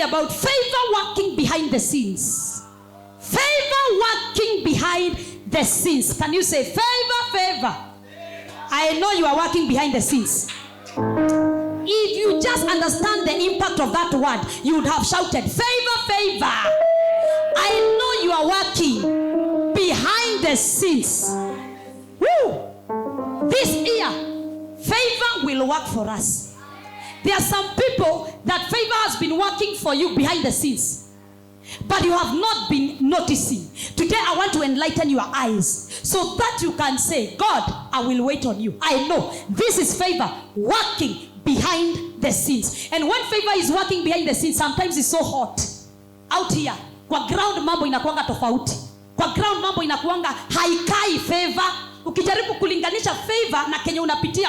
About favor working behind the scenes. Favor working behind the scenes. Can you say favor, favor? I know you are working behind the scenes. If you just understand the impact of that word, you would have shouted favor, favor. I know you are working behind the scenes. Woo! This year, favor will work for us. There are some people that favor has been working for you behind the scenes, but you have not been noticing. Today I want to enlighten your eyes so that you can say, God, I will wait on you. I know this is favor working behind the scenes. And when favor is working behind the scenes, sometimes it's so hot out here. Kwa ground mambo inakuanga tofauti. Kwa ground mambo inakuanga haikai favor. Ukijaribu kulinganisha favor na kenye unapitia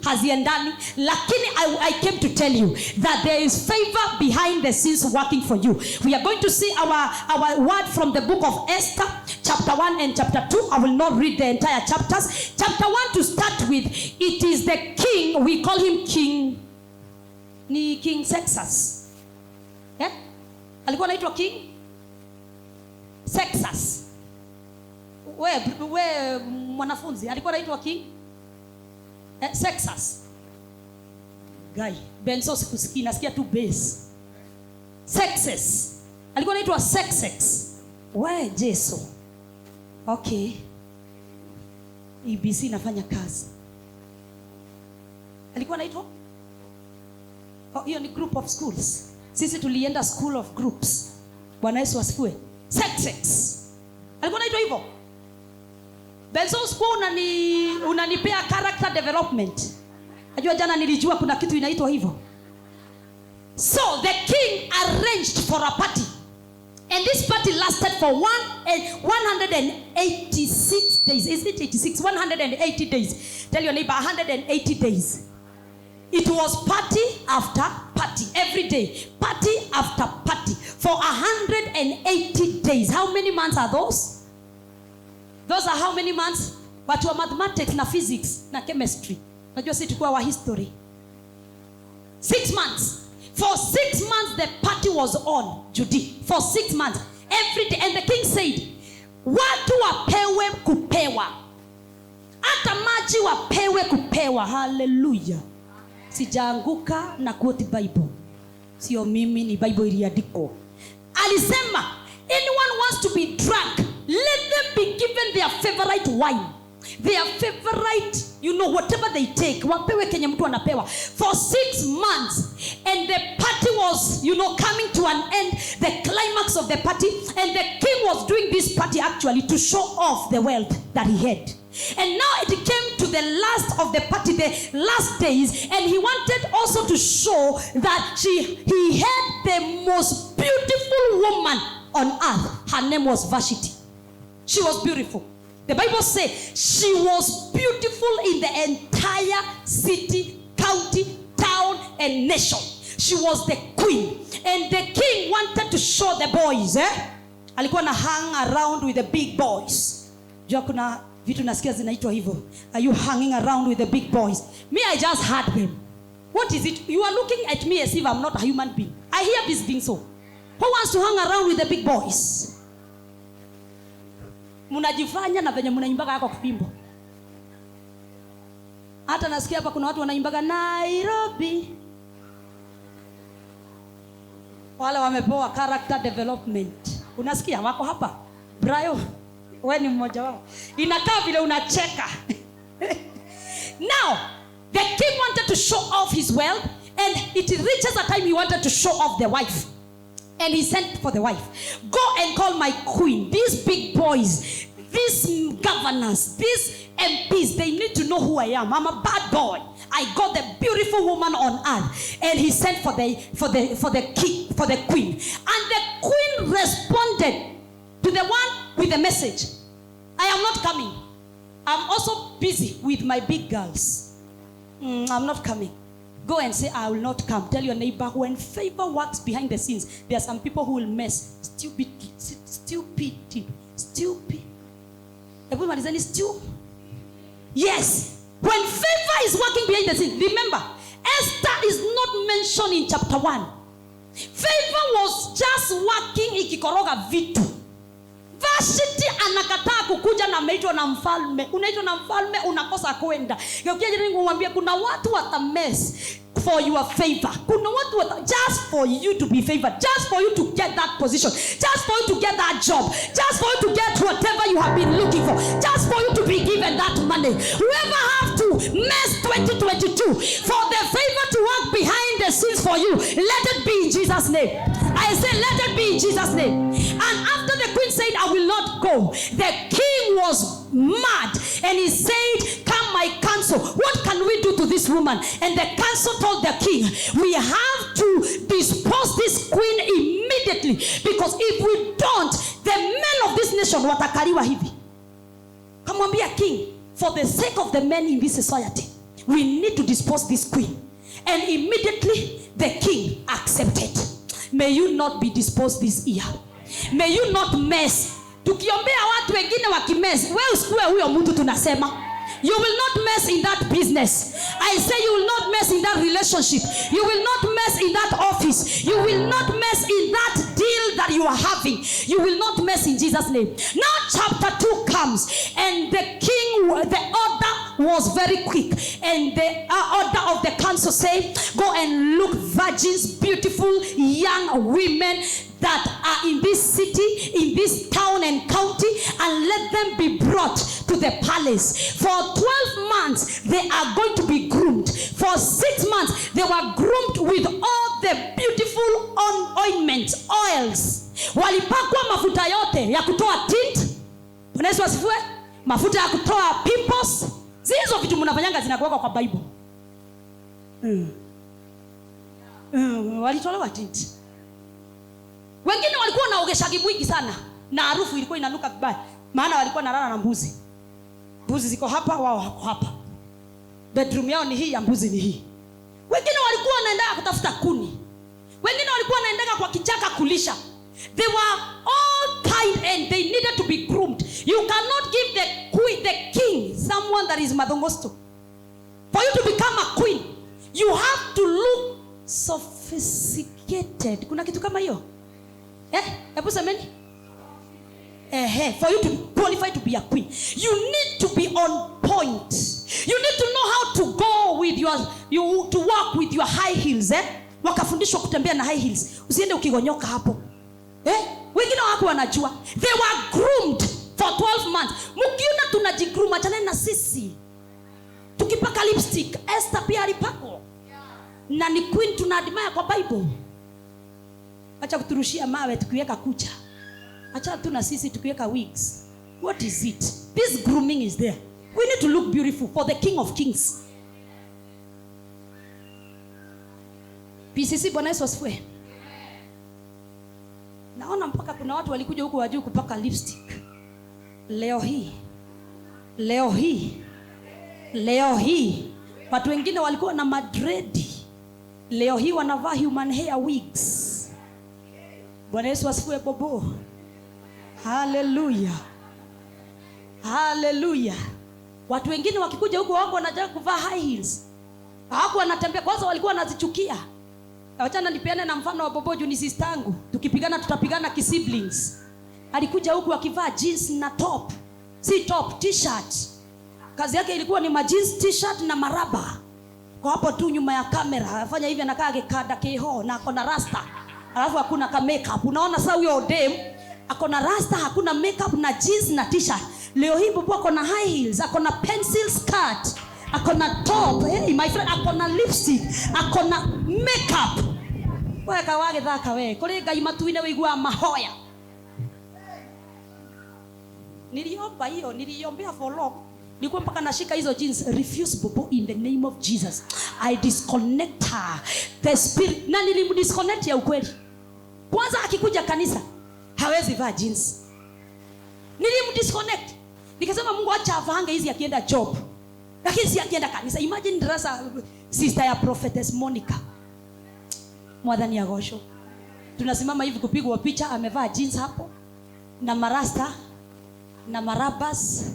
haziendani. Lakini I came to tell you that there is favor behind the scenes working for you. We are going to see our word from the book of Esther, chapter 1 and chapter 2. I will not read the entire chapters. Chapter 1 to start with, it is the king, we call him King Xerxes. Yeah? Alikuwa anaitwa King Xerxes. We mwanafunzi alikuwa anaitwa King Xerxes. Guy Benso sikusikia, nasikia tu base. Xerxes alikuwa anaitwa Xerxes. We Jesu. Okay. EBC nafanya kazi. Alikuwa anaitwa hiyo ni group of schools. Sisi tulienda school of groups. Bwana Yesu asifiwe. Xerxes alikuwa anaitwa hivyo. Benzo school unanipea character development. Najua jana nilijua kuna kitu inaitwa hivyo. So the king arranged for a party. And this party lasted for 186 days. Is it 86? 180 days. Tell your neighbor 180 days. It was party after party. Every day. Party after party. For 180 days. How many months are those? Those are how many months? Watu wa mathematics na physics na chemistry. Najua sisi tukua wa history. 6 months. For 6 months the party was on, Judy. For 6 months. Every day. And the king said, watu wapewe kupewa. Hata maji wapewe kupewa. Hallelujah. Sijaanguka na quote Bible. Sio mimi, ni Bible iliandikwa. Alisema, anyone wants to be drunk, let them be given their favorite wine. Their favorite, whatever they take. Wapewe kenye mtu anapewa. For 6 months. And the party was, coming to an end. The climax of the party. And the king was doing this party actually to show off the wealth that he had. And now it came to the last of the party, the last days. And he wanted also to show that he had the most beautiful woman on earth. Her name was Vashti. She was beautiful. The Bible says she was beautiful in the entire city, county, town, and nation. She was the queen. And the king wanted to show the boys. Alikuwa na hang around with the big boys. Jua kuna vitu nasikia zinaitwa hivyo. Are you hanging around with the big boys? Me, I just heard them. What is it? You are looking at me as if I'm not a human being. I hear this being so. Who wants to hang around with the big boys? Munajifanya na venye munaimbaga yako kupimbo. Hata nasikia hapa kuna watu wanaimbaga Nairobi. Wale wamepewa character development. Unasikia wako hapa? Brayo, wewe ni mmoja wao. Inakaa vile unacheka. Now, the king wanted to show off his wealth, and it reaches a time he wanted to show off the wife. And he sent for the wife. Go and call my queen. These big governors, these MPs, they need to know who I am. I'm a bad boy. I got the beautiful woman on earth, and he sent for the queen, and the queen responded to the one with the message. I am not coming. I'm also busy with my big girls. I'm not coming. Go and say, I will not come. Tell your neighbor, when favor works behind the scenes, there are some people who will mess. Stupid. Everyone is saying stupid. Yes. When favor is working behind the scenes, remember, Esther is not mentioned in chapter 1. Favor was just working ikikoroga vitu. Vashiti anakataa kukuja na ameitwa na mfalme. Unaitwa na mfalme unakosa kwenda. Geukia jirani kumwambia kuna watu watamess for your favor. Kuna watu just for you to be favored, just for you to get that position, just for you to get that job, just for you to get whatever you have been looking for, just for you to be given that money. Whoever have to mess 2022 for the favor to work behind the scenes for you, let it be in Jesus' name. I say let it be in Jesus' name. And after the queen said, I will not go, the king was mad, and he said, come my council, what can we do to this woman? And the council told the king, we have to dispose this queen immediately, because if we don't, the men of this nation watakaliwa hivi. Kamwambia king, for the sake of the men in this society, we need to dispose this queen. And immediately the king accepted. May you not be disposed this year. May you not mess. Tukiombea watu wengine wakimess, wewe usikue huyo mtu tunasema. You will not mess in that business. I say you will not mess in that relationship. You will not mess in that office. You will not mess in that deal that you are having. You will not mess in Jesus' name. Now chapter 2 comes, and the king, the order was very quick, and the order of the council say, go and look virgins, beautiful young women that are in this city, in this town and county, and let them be brought to the palace. For 12 months they are going to be groomed. For 6 months they were groomed with all the beautiful ointments, oils. Walipakwa mafuta yote ya kutoa tint. Bwana Yesu asifiwe. Mafuta ya kutoa pimples. Zizo vitu mnafanyanga zinakuwekwa kwa Bible. Walitolewa tint. Wengine walikuwa naogeshagi mwingi sana, na harufu ilikuwa inanuka vibaya, maana walikuwa nalala na mbuzi. Mbuzi ziko hapa, wao wako hapa. Bedroom yao ni hii, ya mbuzi ni hii. Wengine walikuwa wanaenda kutafuta kuni. Wengine walikuwa wanaenda kwa kichaka kulisha. They were all kind and they needed to be groomed. You cannot give the king someone that is madongosto. For you to become a queen, you have to look sophisticated. Kuna kitu kama hiyo? Hebu semeni. For you to qualify to be a queen, you need to be on point. You need to know how to go with to walk with your high heels. Wakafundishwa kutembea na high heels. Usiende ukigonyoka hapo. Wengine wako wanajua. They were groomed for 12 months. Mkiona tunajigroom, achana na sisi. Tukipaka lipstick, Esther pia alipakwa. Na ni queen tunaadmire kwa Bible. Acha kuturushia mawe tukiweka kucha. Acha tu na sisi tukiweka wigs. What is it? This grooming is there. We need to look beautiful for the King of Kings. PCC, Bwana Yesu asifiwe. Naona mpaka kuna watu walikuja huko wajuu kupaka lipstick. Leo hii watu wengine walikuwa na madredi. Leo hii wanavaa human hair wigs. Bwana Yesu asifiwe bobo. Hallelujah. Hallelujah. Watu wengine wakikuja huko wako wanataka kuvaa high heels. Hawako wanatembea, kwanza walikuwa wanazichukia. Acha nipeane na mfano wa bobo juu ni sister yangu. Tukipigana tutapigana ki-siblings. Alikuja huku akivaa jeans na top. Si top, t-shirt. Kazi yake ilikuwa ni jeans, t-shirt na maraba. Kwa hapo tu nyuma ya kamera, afanya hivi anakaa gekada keho na akona rasta. Alafu hakuna ka makeup. Unaona sasa huyo dem akona rasta, hakuna makeup na jeans na t-shirt. Leo hii bobo akona high heels, akona pencil skirt, akona top, my friend, akona lipstick, akona makeup. Wewe kawage dhaka wewe. Kule Ngai matuine wigua mahoya. Niliomba hiyo, niliombea for long. Nilikuwa mpaka nashika hizo jeans, refuse bobo in the name of Jesus. I disconnect her. The spirit, na nilimdisconnect ya ukweli. Kwanza akikuja kanisa, hawezi vaa jeans. Nilimdisconnect. Nikasema Mungu acha avaange hizi akienda job. Lakini si akienda kanisa. Imagine drasa sister ya prophetess Monica. Mwadhani ya gosho. Tunasimama hivi kupigwa picha, amevaa jeans hapo na marasta na marabas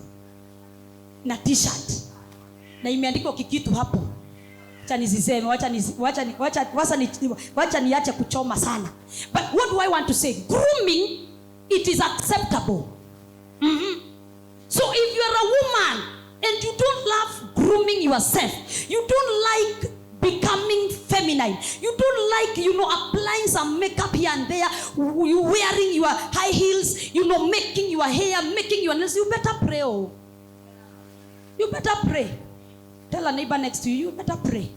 na t-shirt na imeandikwa kikitu hapo. Acha niziseme, wacha niache kuchoma sana. But what do I want to say? Grooming, it is acceptable. So if you are a woman and you don't love grooming yourself, you don't like becoming feminine, you don't like, applying some makeup here and there, you wearing your high heels, making your hair, making your nails, you better pray. Oh, you better pray. Tell a neighbor next to you, you better pray.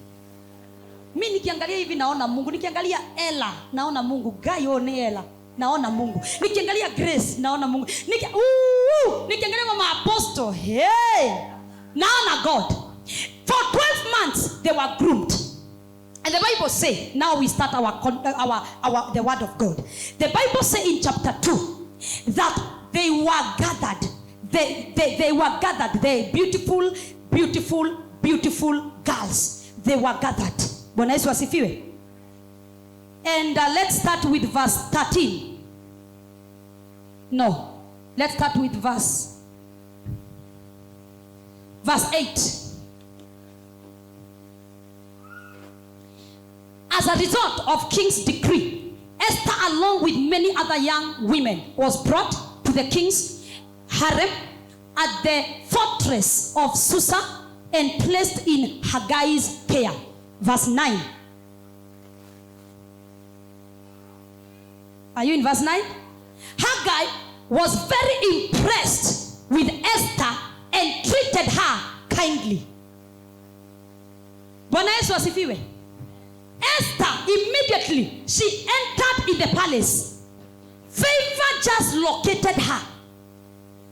Mimi nikiangalia hivi naona Mungu, nikiangalia Ella naona Mungu, Gayo ni Ella naona Mungu, nikiangalia Grace naona Mungu, nikiangalia Mama Apostle, hey, naona God. For 12 months they were groomed. And the Bible say, now we start the word of God. The Bible say in chapter 2 that they were gathered. They were gathered. They beautiful girls. They were gathered. Bwana Yesu asifiwe. And let's start with verse 13. No. Let's start with verse 8. As a result of king's decree, Esther, along with many other young women, was brought to the king's harem at the fortress of Susa and placed in Haggai's care. Verse 9. Are you in verse 9? Haggai was very impressed with Esther and treated her kindly. Bwana Yesu asifiwe. Esther, immediately she entered in the palace. Favor just located her.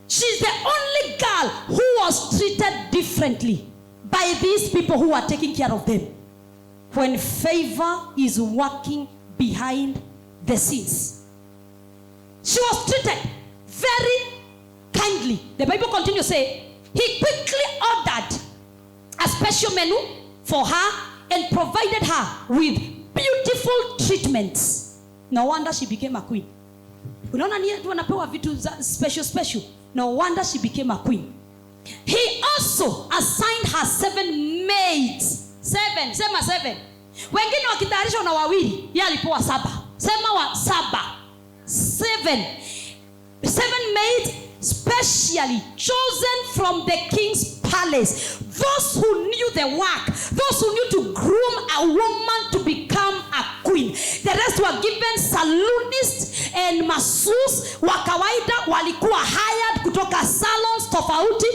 She's the only girl who was treated differently by these people who are taking care of them. When favor is working behind the scenes, she was treated very kindly. The Bible continues to say, he quickly ordered a special menu for her and provided her with beautiful treatments. No wonder she became a queen. Unaona ni watu wanapewa vitu special. No wonder she became a queen. He also assigned her 7 maids. 7, sema 7. Wengine wakitayarishwa na wawili, yeye alipewa 7. Sema wa 7. 7 maids specially chosen from the king's palace. Those who knew the work, those who knew to groom a woman to become a queen. The rest were given saloonists and masseuse wa kawaida, walikuwa hired kutoka salons tofauti.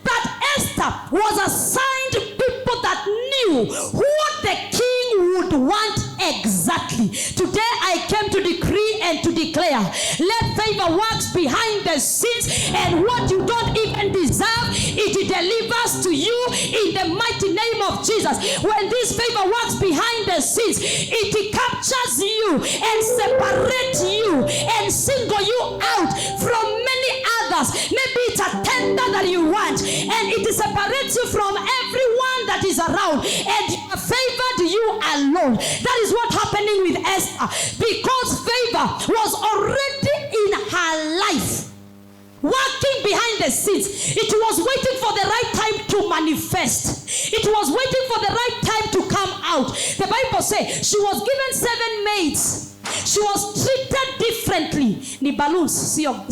But Esther was assigned people that knew what the king would want exactly. Today I came to decree and to declare, let favor works behind the scenes, and what you don't even deserve, it delivers to you in the mighty name of Jesus. When this favor works behind the scenes, it captures you and separates you and single you out from many others. Maybe it's a tender that you want, and it separates you from everyone that is around, and favored you alone. That is what happening with Esther, because favor was already in her life, working behind the scenes. It was waiting for the right time to manifest. It was waiting for the right time to come out. The Bible says she was given 7 maids. She was treated differently. Ni balloons, sio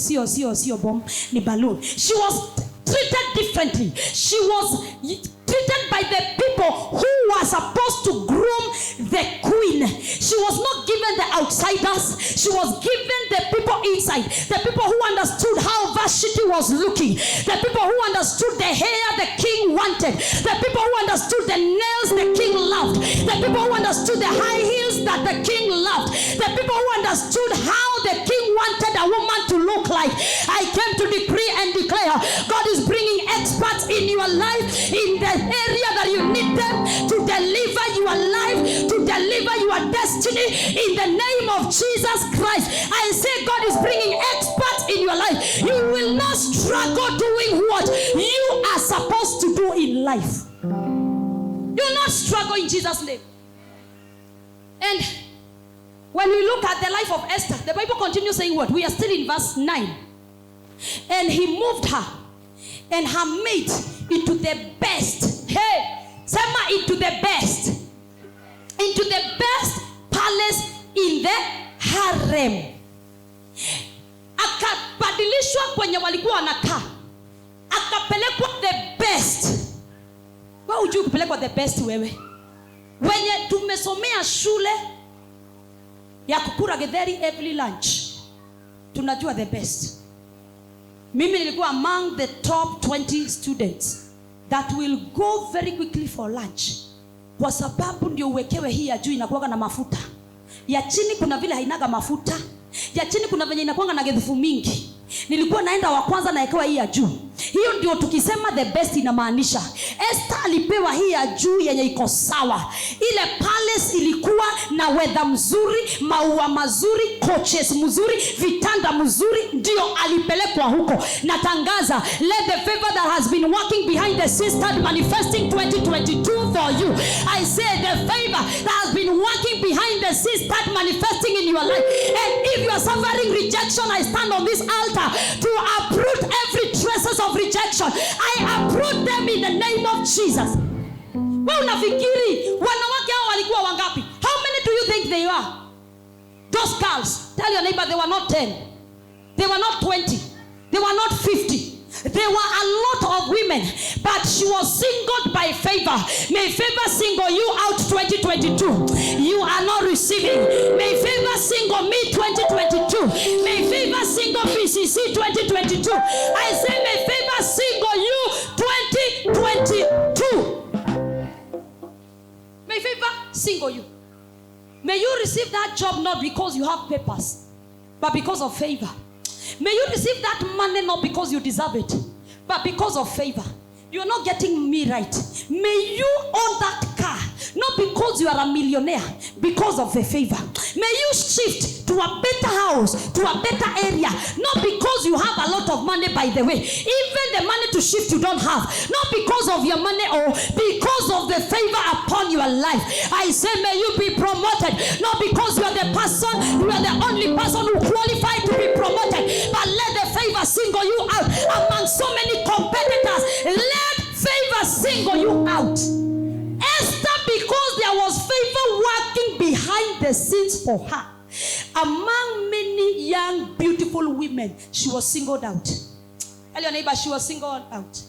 bomb, ni balloon. She was treated differently. She was treated by the people who were supposed to groom the queen. She was not given the outsiders. She was given the people inside, the people who understood how Vashti was looking, the people who understood the hair the king wanted, the people who understood the nails the king loved, the people who understood the high heels that the king loved, the people who understood how the king wanted a woman to look like. I came to decree and declare, God is bringing experts in your life, in the area that you need them to deliver your life, to deliver your destiny, in the name of Jesus Christ. I say God is bringing experts in your life. You will not struggle doing what you are supposed to do in life. You will not struggle in Jesus' name. And when we look at the life of Esther, the Bible continues saying what? We are still in verse 9. And he moved her and her maid into the best. Hey, Sema, into the best. Into the best palace in the harem. Akabadilishwa kwenye walikuwa wanakaa. Akapelekwa the best. Wewe hujui kupelekwa the best wewe? Wenye tumesomea shule ya kukura getheri every lunch, tunajua the best. Mimi nilikuwa among the top 20 students that will go very quickly for lunch, kwa sababu ndio uwekewe hii ya juu inakuwa na mafuta, ya chini kuna vile hainaga mafuta, ya chini kuna venye inakuwa na gedhufu mingi. Nilikuwa naenda wa kwanza naekewa hii ya juu. Hiyo ndio tukisema the best inamaanisha. Esther alipewa hii ya juu yenye iko sawa. Ile palace ilikuwa na weather mzuri, maua mazuri, coaches mzuri, vitanda mzuri, ndio alipelekwa huko. Natangaza, let the favor that has been working behind the scenes start manifesting 2022 for you. I say the favor that has been working behind the scenes start manifesting in your life. And if you are suffering rejection, I stand on this altar to uproot every traces of rejection. I uproot them in the name of Jesus. Wewe unafikiri wanawake hao walikuwa wangapi? How many do you think they are? Those girls, tell your neighbor, they were not 10. They were not 20. They were not 50. There were a lot of women, but she was singled by favor. May favor single you out 2022. You are not receiving. May favor single me 2022. May favor single PCC 2022. I say may favor single you 2022. May favor single you. May you receive that job not because you have papers, but because of favor. May you receive that money not because you deserve it, but because of favor. You're not getting me right. May you own that car not because you are a millionaire, because of the favor. May you shift to a better house, to a better area, not because you have a lot of money, by the way. Even the money to shift you don't have, not because of your money or because of the favor upon your life. I say may you be promoted, not because you are the person, you are the only person who qualified to be promoted, but let the favor single you out among so many competitors. Let favor single you out. Esther, because there was favor working behind the scenes for her, among many young beautiful women, she was singled out. Tell your neighbor, she was singled out.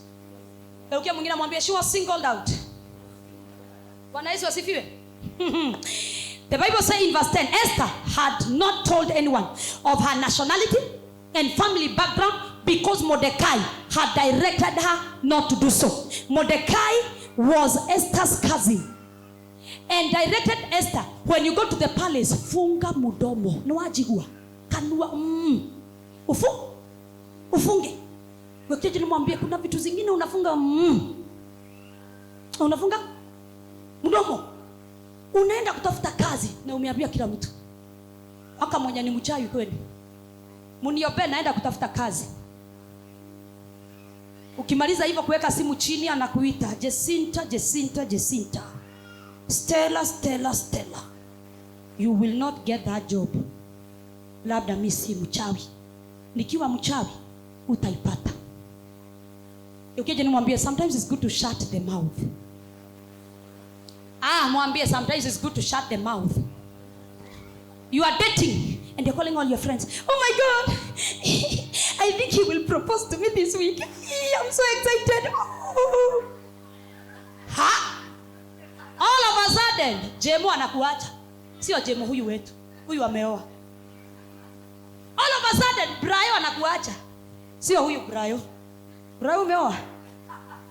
She was singled out. The Bible says in verse 10, Esther had not told anyone of her nationality and family background because Mordecai had directed her not to do so. Mordecai was Esther's cousin and directed Esther, when you go to the palace, funga mudomo, no ajigua kanua ufunge. Wekeje nimwambie kuna vitu zingine unafunga unafunga mudomo. Unaenda kutafuta kazi na umeambia kila mtu, aka mwenye ni mchawi kweli, muniobe naenda kutafuta kazi. Ukimaliza hivyo kuweka simu chini, anakuita Jacinta, Jacinta, Jacinta, Stella, Stella, Stella. You will not get that job. Labda mimi si mchawi. Nikiwa mchawi utaipata. Ukije nimwambie sometimes it's good to shut the mouth. Mwambie sometimes it's good to shut the mouth. You are dating and you're calling all your friends. Oh my God, I think he will propose to me this week. I'm so excited. All of a sudden, Jemo anakuacha. Sio Jemo huyu wetu. Huyu ameoa. All of a sudden, Brayo anakuacha. Sio huyu Brayo. Brayo umeoa?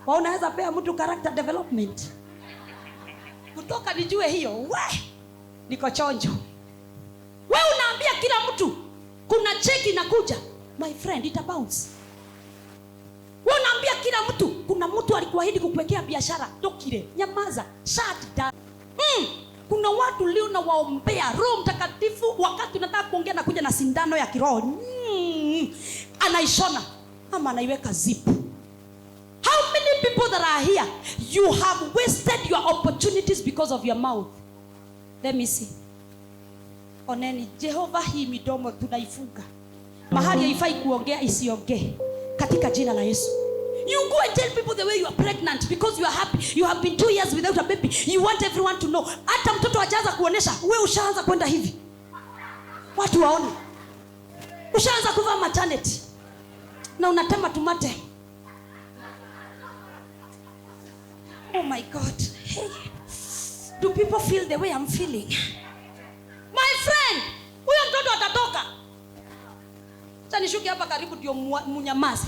Unaweza pea mtu character development. Kutoka nijue hiyo. We, niko chonjo. We unaambia kila mtu kuna cheki inakuja. My friend, it bounce. We unaambia kila mtu kuna mtu alikuahidi kukuwekea biashara. Tokire, nyamaza, shut down. Kuna watu leo na waombea Roho Mtakatifu wakati unataka kuongea na kuja na sindano ya kiroho. Anaishona ama anaiweka zipu. How many people that are here, you have wasted your opportunities because of your mouth? Let me see. Oneni, Jehova hii midomo tunaifunga. Mahali haifai kuongea isiongee katika jina la Yesu. You go and tell people the way you are pregnant because you are happy. You have been 2 years without a baby. You want everyone to know. Hata mtoto ajaanza kuonesha, wewe ushaanza kwenda hivi. Watu waone. Ushaanza kuvaa maternity. Na unatema tumate. Oh my God. Hey. Do people feel the way I'm feeling? My friend, huyo mtoto atatoka. Sasa nishuke hapa karibu ndio munyamaze.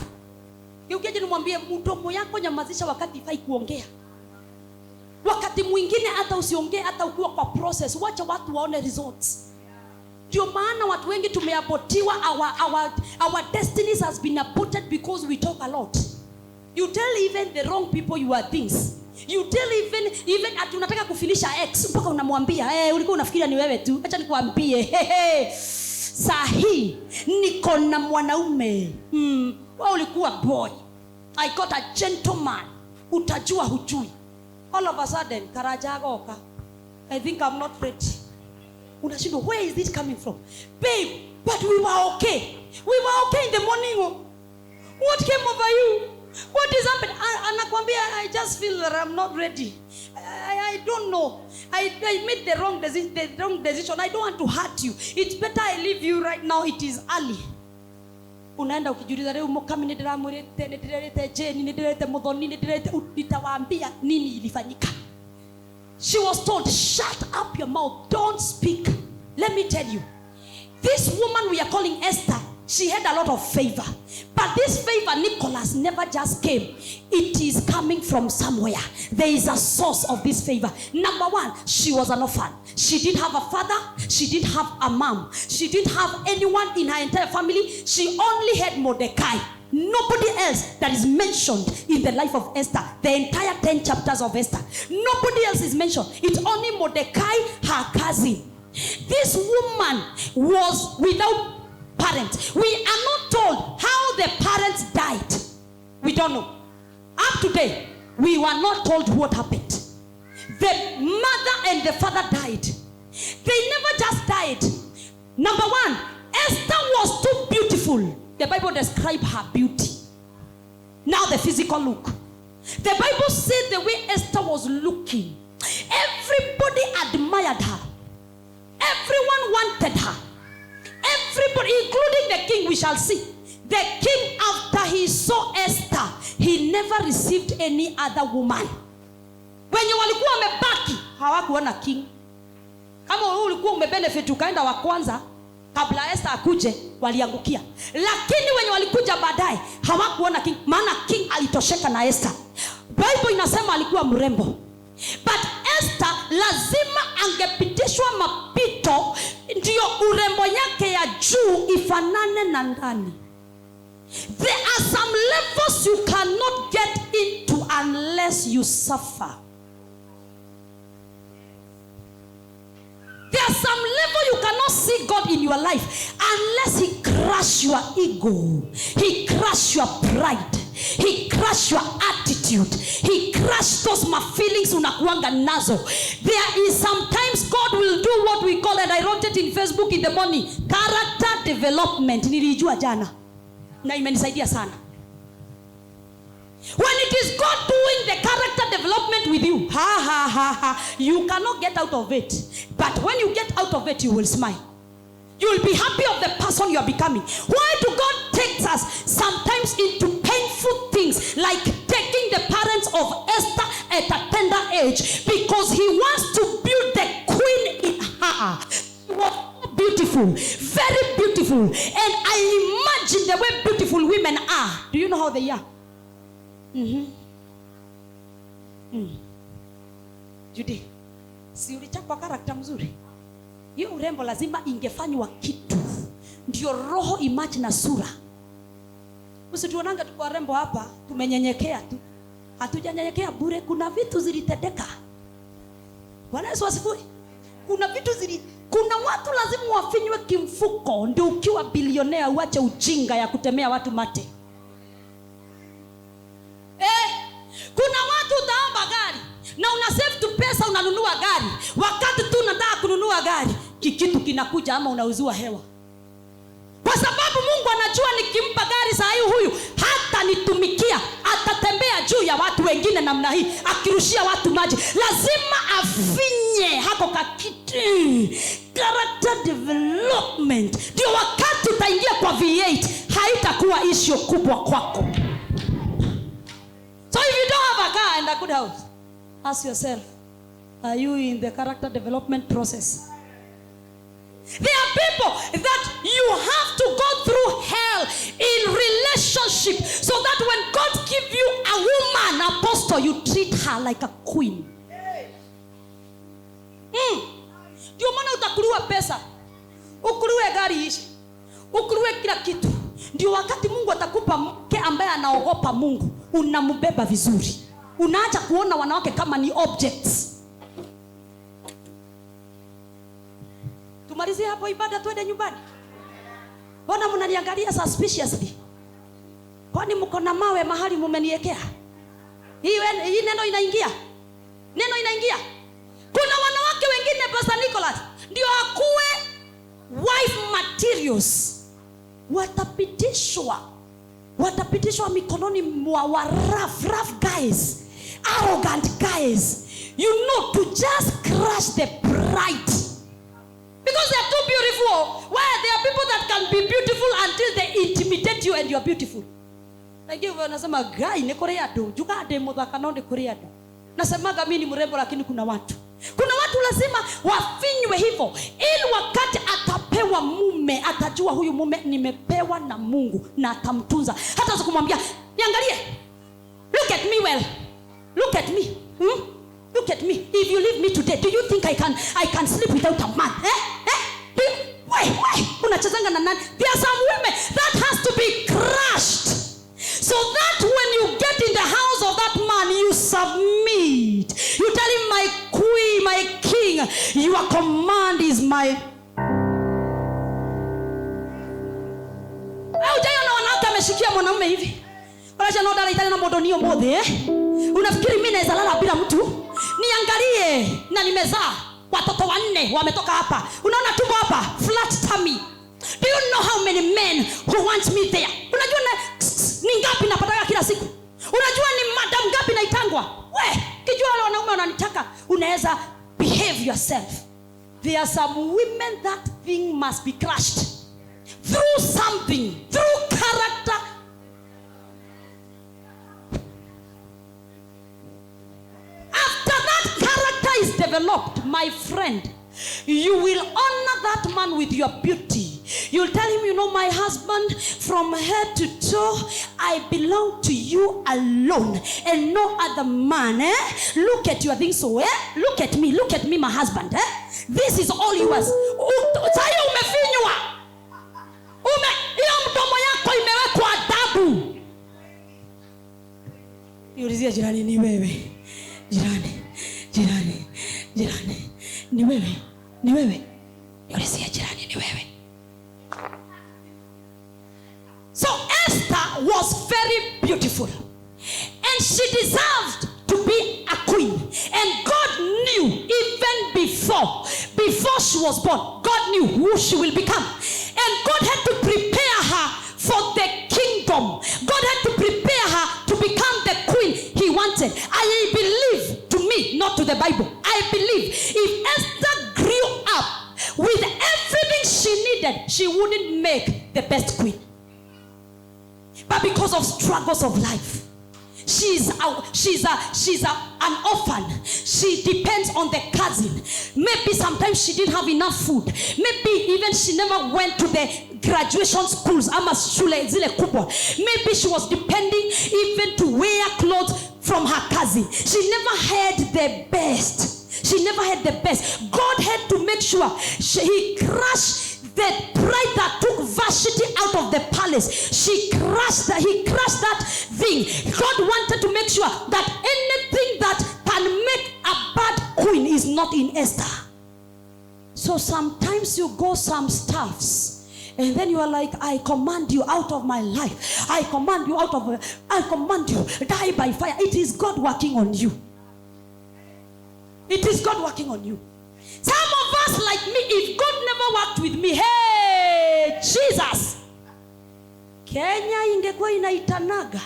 Ukije nimwambie mdomo yako nyamazisha wakati ifai kuongea. Wakati mwingine hata usiongee hata ukiwa kwa process, wacha watu waone results. Ndio maana watu wengi tumeabotiwa, our destinies has been aborted because we talk a lot. You tell even the wrong people your things. You tell even atunataka kufilisha ex mpaka unamwambia ulikuwa unafikiria ni wewe tu. Acha nikwambie sahi niko na mwanaume. Wewe ulikuwa boy. I got a gentleman. Utajua hujui. All of a sudden karajagoka. I think I'm not ready. Unashindo, where is this coming from? Babe, but we were okay. We were okay in the morning. What came over you? What is happening? Anakwambia, I just feel that I'm not ready. I don't know. I made the wrong decision. I don't want to hurt you. It's better I leave you right now. It is early. Unaenda ukijiuliza leo mkami ndiramurete ndirete jeni ndirete mudhoni ndirete nitawaambia nini ilifanyika. She was told, shut up your mouth, don't speak. Let me tell you, this woman we are calling Esther, she had a lot of favor. But this favor, Nicholas, never just came. It is coming from somewhere. There is a source of this favor. Number one, she was an orphan. She didn't have a father. She didn't have a mom. She didn't have anyone in her entire family. She only had Mordecai. Nobody else that is mentioned in the life of Esther. The entire 10 chapters of Esther. Nobody else is mentioned. It's only Mordecai, her cousin. This woman was without parents. We are not told how the parents died. We don't know. Up to date, we were not told what happened. The mother and the father died. They never just died. Number one, Esther was too beautiful. The Bible describes her beauty. Now the physical look. The Bible said the way Esther was looking, everybody admired her. Everyone wanted her. Everybody, including the king, we shall see. The king, after he saw Esther, he never received any other woman. Wenye walikuwa wamebaki hawakuona king. Kama wewe ulikuwa umebenefit ukaenda wa kwanza kabla Esther akuje, waliangukia. Lakini wenye walikuja baadaye hawakuona king, maana king alitosheka na Esther. Bible inasema alikuwa mrembo. But Esther lazima angepitishwa mapito ndio urembo yake ya juu ifanane na ndani. There are some levels you cannot get into unless you suffer. There are some level you cannot see God in your life unless he crush your ego. He crush your pride. He crush your attitude. He crush those feelings unakuanga nazo. There is sometimes God will do what we call, and I wrote it in Facebook in the morning, character development. Nilijua jana na imenisaidia sana. When it is God doing the character development with you, you cannot get out of it. But when you get out of it, you will smile. You will be happy of the person you are becoming. Why do God take us sometimes into painful things, like taking the parents of Esther at a tender age? Because he wants to build the queen in her. She was beautiful, very beautiful. And I imagine the way beautiful women are. Do you know how they are? Judy, si ulichapa karakta mzuri? Hiyo urembo lazima ingefanywa kitu ndio roho imagine na sura. Usituonanga tuko warembo hapa tumenyenyekea tu. Hatujanyenyekea bure, kuna vitu zilitendeka. Bwana Yesu asifiwe. Kuna watu lazima wafinywe kimfuko ndio ukiwa bilionea uache ujinga ya kutemea watu mate. Kuna watu utaomba gari na una save tu pesa unanunua gari. Wakati tu unataka kununua gari, kikitu kinakuja ama unauziwa hewa. Kwa sababu Mungu anajua nikimpa gari saa hii huyu hata nitumikia, atatembea juu ya watu wengine namna hii akirushia watu maji. Lazima afinye hako kakiti. Character development ndio wakati utaingia kwa V8 haitakuwa issue kubwa kwako. So if you don't have a car and a good house, ask yourself, are you in the character development process? There are people that you have to go through hell in relationship so that when God gives you a woman apostle, you treat her like a queen. Ndio maana utakuliwa pesa, ukuliwe gari ishi, ukuliwe kila kitu. Ndio wakati Mungu atakupa mke ambaye anaogopa Mungu, unambeba vizuri. Unaacha kuona wanawake kama ni objects. Tumalizie hapo ibada twende nyumbani. Mbona mnaniangalia suspiciously? Kwani mko na mawe mahali mmeniwekea? Hii neno inaingia. Neno inaingia. Kuna wanawake wengine Pastor Nicholas ndio akuwe wife materials. Watapitishwa mikononi mwa rough guys, arrogant guys. You know, to just crush the pride. Because they are too beautiful. Why? There are people that can be beautiful until they intimidate you and you are beautiful. Like you wanasema guy ni korea do. Juga ade modaka no ni korea do. Nasemaga mimi ni mrembo lakini kuna watu lazima wafinywe hivyo ili wakati atapewa mume atajua huyu mume nimepewa na Mungu na atamtunza. Hata sikumwambia niangalie. Look at me well. Look at me. Look at me. If you leave me today, do you think I can sleep without a man? Why? Unachezanga na nani? There are some women that has to be crushed. So that when you get in the house of that man, you submit. You tell him, my queen, my king, your command is my... Ujaya na wanawake ameshikia mwanamume hivi. Wala no dala itali na modonio mode Unafikiri mimi naweza lala bila mtu? Niangalie na nimezaa watoto 4 wametoka hapa. Unaona tumbo hapa, flat tummy. Do you know how many men who want me there? Unajua ni ngapi napata kila siku? Unajua ni madam ngapi naitangwa? Kijua wale wanaume wananitaka, unaweza behave yourself. There are some women that thing must be crushed through something, through character. After that character is developed, my friend, you will honor that man with your beauty. You'll tell him, you know, my husband, from head to toe, I belong to you alone and no other man. Look at your things, so look at me, my husband. This is all yours. Sayo umefinywa. Hiyo mdomo yako imewekwa adabu. Niulizia jirani, ni wewe? Jirani. Ni wewe? Niulizia jirani, ni wewe? So Esther was very beautiful and she deserved to be a queen. And God knew even before she was born, God knew who she will become. And God had to prepare her for the kingdom. God had to prepare her to become the queen he wanted. I believe, to me, not to the Bible, I believe if Esther grew up with everything she needed, she wouldn't make the best queen. But because of struggles of life, she's a an orphan, she depends on the cousin. Maybe sometimes she didn't have enough food. Maybe even she never went to the graduation schools ama shule zile kubwa. Maybe she was depending even to wear clothes from her cousin. She never had the best. She never had the best. God had to make sure he crushed the pride that took Vashti out of the palace. He crushed that thing. God wanted to make sure that anything that can make a bad queen is not in Esther. So sometimes you go some stuffs and then you are like, I command you out of my life. I command you, die by fire. It is God working on you. It is God working on you. Some of us like me, if God never worked with me, hey, Jesus, Kenya ingekuwa inaitanaga.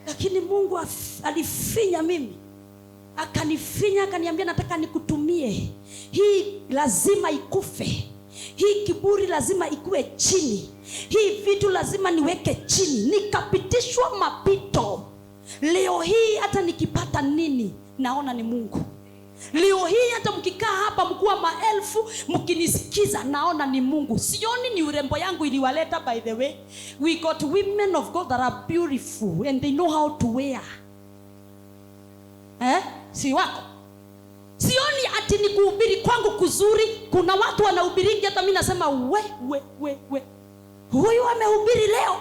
Lakini Mungu alifinya mimi. Akanifinya, akaniambia nataka nikutumie. Hii lazima ikufe. Hii kiburi lazima ikue chini. Hii vitu lazima niweke chini. Nikapitishwa mapito. Leo hii hata nikipata nini, naona ni Mungu. Leo hii hata mkikaa hapa mkuwa maelfu mkinisikiza, naona ni Mungu. Sioni ni urembo yangu iliwaleta. By the way, we got women of God that are beautiful and they know how to wear. Si wako. Sioni ati ni kuhubiri kwangu kuzuri. Kuna watu wanahubiri hata mimi nasema we. Huyu amehubiri leo.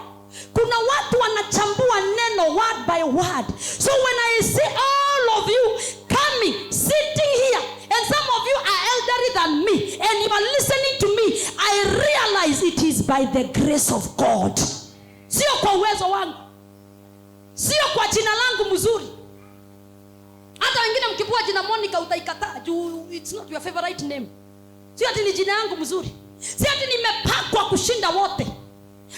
Kuna watu wanachambua neno word by word. So when I see all of you coming, sitting here, and some of you are elderly than me, and you are listening to me, I realize it is by the grace of God. Sio kwa uwezo wangu. Sio kwa jina langu mzuri. Hata wengine mkipua jina Monica utaikataa. It's not your favorite name. Sio ati ni jina yangu mzuri. Sio ati nimepakwa kushinda wote.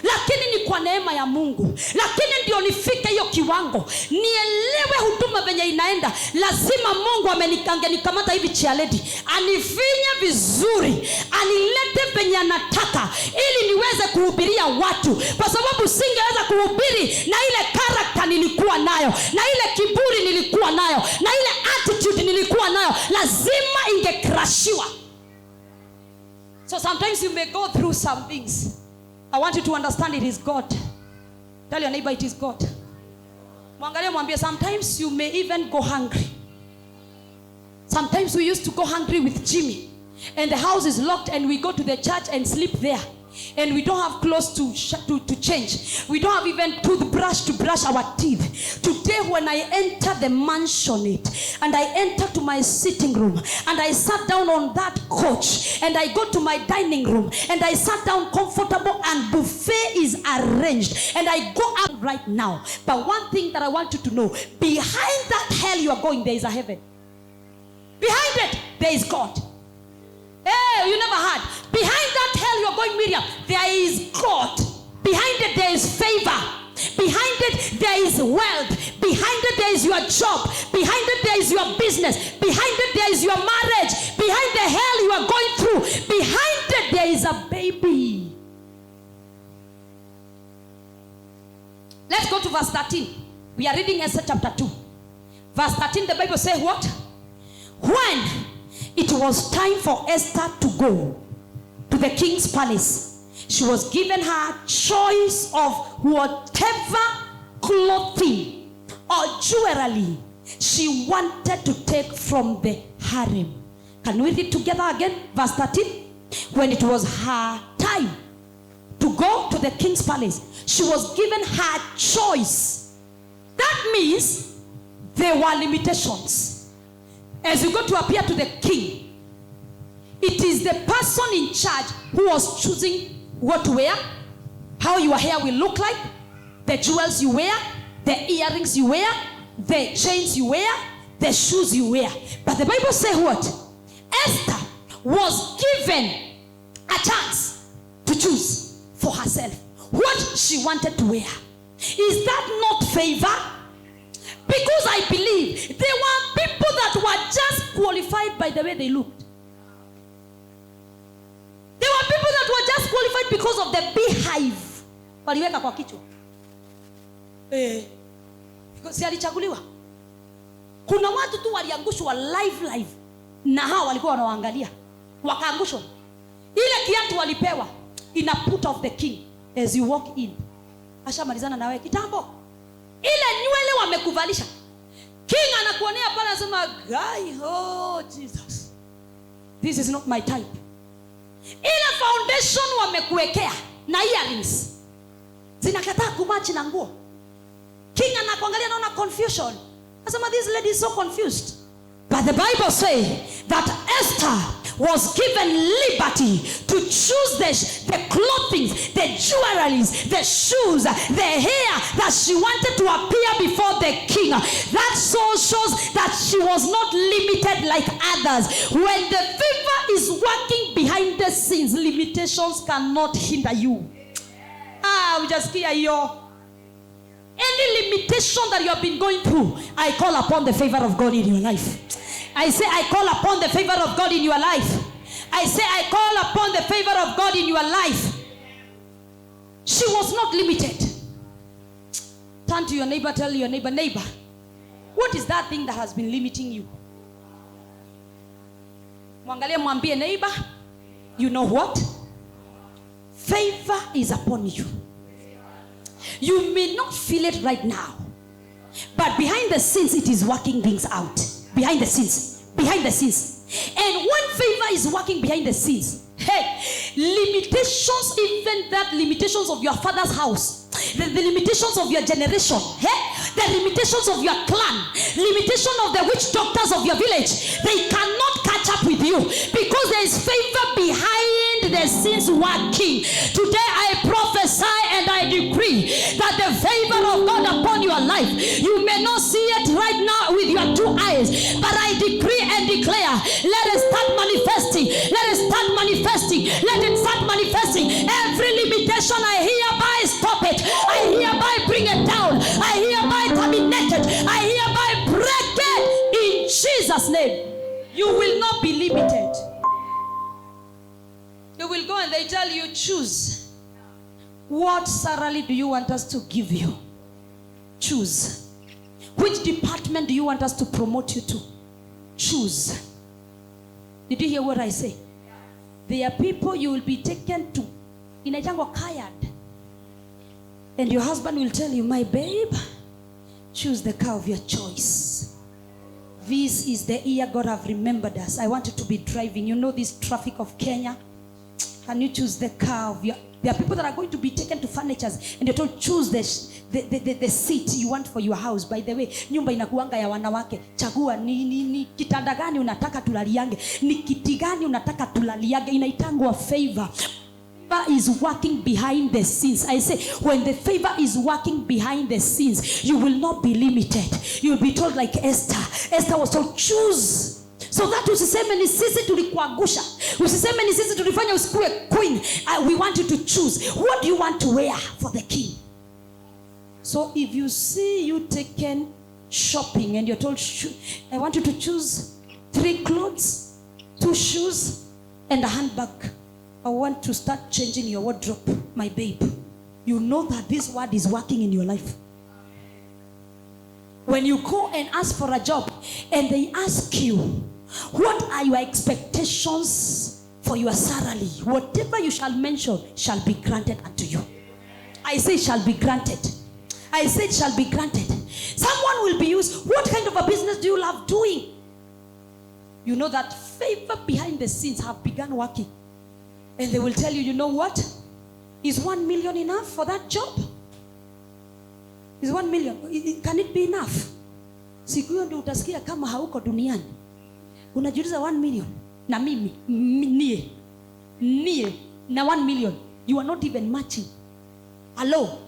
Lakini ni kwa neema ya Mungu. Lakini ndio nifike hiyo kiwango, nielewe huduma venye inaenda. Lazima Mungu amenikamata hivi chialedi, anifinye vizuri, anilete venye anataka, ili niweze kuhubiria watu. Kwa sababu singeweza kuhubiri na ile character nilikuwa nayo, na ile kiburi nilikuwa nayo, na ile attitude nilikuwa nayo. Lazima ingekrashiwa. So sometimes you may go through some things. I want you to understand it is God. Tell your neighbor it is God. Mwangalie mwambie, sometimes you may even go hungry. Sometimes we used to go hungry with Jimmy, and the house is locked and we go to the church and sleep there. And we don't have clothes to change. We don't have even toothbrush to brush our teeth. Today when I enter the mansionette and I enter to my sitting room and I sat down on that couch and I go to my dining room and I sat down comfortable and buffet is arranged and I go out right now. But one thing that I want you to know, behind that hell you are going, there is a heaven. Behind it, there is God. Hey, you never heard. Behind that hell you are going, Miriam, there is God. Behind it there is favor. Behind it there is wealth. Behind it there is your job. Behind it there is your business. Behind it there is your marriage. Behind the hell you are going through, behind it there is a baby. Let's go to verse 13. We are reading Esther chapter 2. Verse 13, the Bible says what? When it was time for Esther to go to the king's palace, she was given her choice of whatever clothing or jewelry she wanted to take from the harem. Can we read together again? Verse 13. When it was her time to go to the king's palace, she was given her choice. That means there were limitations. As you go to appear to the king, it is the person in charge who was choosing what to wear, how your hair will look like, the jewels you wear, the earrings you wear, the chains you wear, the shoes you wear. But the Bible says what? Esther was given a chance to choose for herself what she wanted to wear. Is that not favor? Because I believe there were people that were just qualified by the way they looked. There were people that were just qualified because of the beehive. Waliweka kwa kichwa. Si alichaguliwa. Kuna watu tu waliangushwa live na hao walikuwa wanawaangalia, wakaangushwa. Ile kiatu walipewa ina put of the king as you walk in. Ashamalizana na wewe kitambo. Ile nywele wamekuvalisha, king anakuonea pale, anasema guy, oh Jesus, this is not my type. Ile foundation wamekuwekea na earrings zinakataa kumachi na nguo. King anakuangalia, naona confusion. Anasema this lady is so confused. But the Bible says that Esther was given liberty to choose the clothing, the jewelries, the shoes, the hair that she wanted to appear before the king. That so shows that she was not limited like others. When the favor is working behind the scenes, limitations cannot hinder you. We just hear you. Any limitation that you have been going through, I call upon the favor of God in your life. I say I call upon the favor of God in your life. I say I call upon the favor of God in your life. She was not limited. Turn to your neighbor, tell your neighbor, what is that thing that has been limiting you? Mwangalie, mwambie neighbor, you know what? Favor is upon you. You may not feel it right now, but behind the scenes it is working things out. Behind the scenes. And when favor is working behind the scenes, hey, limitations, even that limitations of your father's house, the limitations of your generation, hey, the limitations of your clan, limitation of the witch doctors of your village, they cannot catch up with you because there is favor behind the scenes working. Today I prophesy and I decree that the favor of God upon your life, you may not see it right now with your two eyes, but I decree and declare, let it start manifesting. Let it start manifesting. Let it start manifesting. Every limitation, I hereby stop it. I hereby bring it down. I hereby terminate it. I hereby break it in Jesus' name. You will not be limited. You will go and they tell you, choose. What salary do you want us to give you? Choose. Which department do you want us to promote you to? Choose. Did you hear what I say? There are people you will be taken to in a jungle kayak, and your husband will tell you, my babe, choose the car of your choice. This is the year God have remembered us. I want you to be driving. You know this traffic of Kenya. Can you choose the car of your... There are people that are going to be taken to furnitures and they're told, choose the seat you want for your house. By the way, nyumba inakuanga ya wanawake. Chagua ni kitanda gani unataka tulaliange. Ni kiti gani unataka tulaliange. Inaitangwa favor. Favor is working behind the scenes. I say, when the favor is working behind the scenes, you will not be limited. You will be told like Esther. Esther was told, choose. So that usiseme ni sisi tulikuangusha. Usiseme ni sisi tulifanya usikue queen. We want you to choose. What do you want to wear for the king? So if you see you taken shopping and you're told, I want you to choose 3 clothes, 2 shoes, and a handbag. I want to start changing your wardrobe, my babe. You know that this word is working in your life. When you go and ask for a job and they ask you, what are your expectations for your salary? Whatever you shall mention shall be granted unto you. I say shall be granted. I said shall be granted. Someone will be used. What kind of a business do you love doing? You know that favor behind the scenes have begun working. And they will tell you, you know what? Is 1 million enough for that job? Is 1 million? Can it be enough? Siku hiyo ndio utasikia kama hauko duniani. Unajiuliza 1 million. Na mimi, nie, na 1 million. You are not even matching. Hello.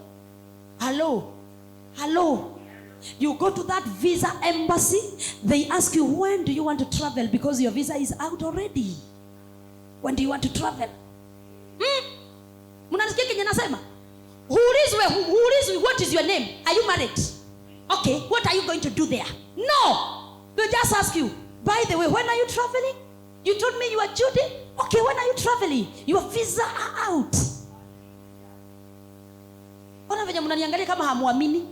You go to that visa embassy. They ask you, when do you want to travel? Because your visa is out already. When do you want to travel? Mnasikia kenye nasema? Who is what is your name? Are you married? Okay, what are you going to do there? No. They just ask you, by the way, when are you traveling? You told me you are Judy. Okay, when are you traveling? Your visa are out. Ona venye mnaniangalia kama hamuamini.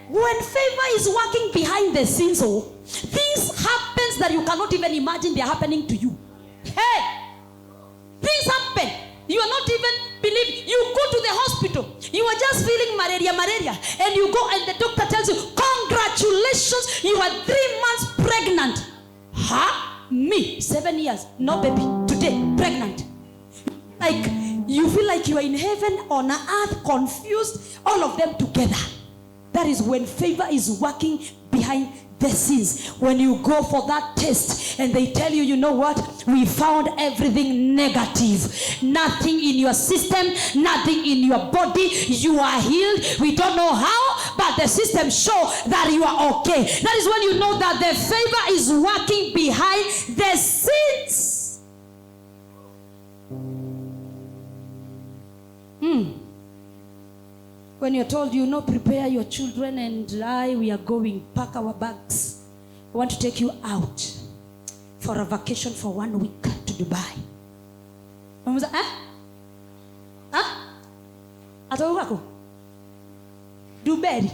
When favor is working behind the scenes, things happens that you cannot even imagine they are happening to you. Hey, things happen. You are not even believing. You go to the hospital. You are just feeling malaria. And you go and the doctor tells you, congratulations, you are 3 months pregnant. Huh? Me, 7 years, no baby. Today, pregnant. Like, you feel like you are in heaven, on earth, confused, all of them together. That is when favor is working behind the scenes. When you go for that test and they tell you, you know what? We found everything negative. Nothing in your system, nothing in your body. You are healed. We don't know how, but the system show that you are okay. That is when you know that the favor is working behind the scenes. When you're told, you know, prepare your children and we are going, pack our bags. I want to take you out for a vacation for 1 week to Dubai. Mama said, Atawako? Dubai.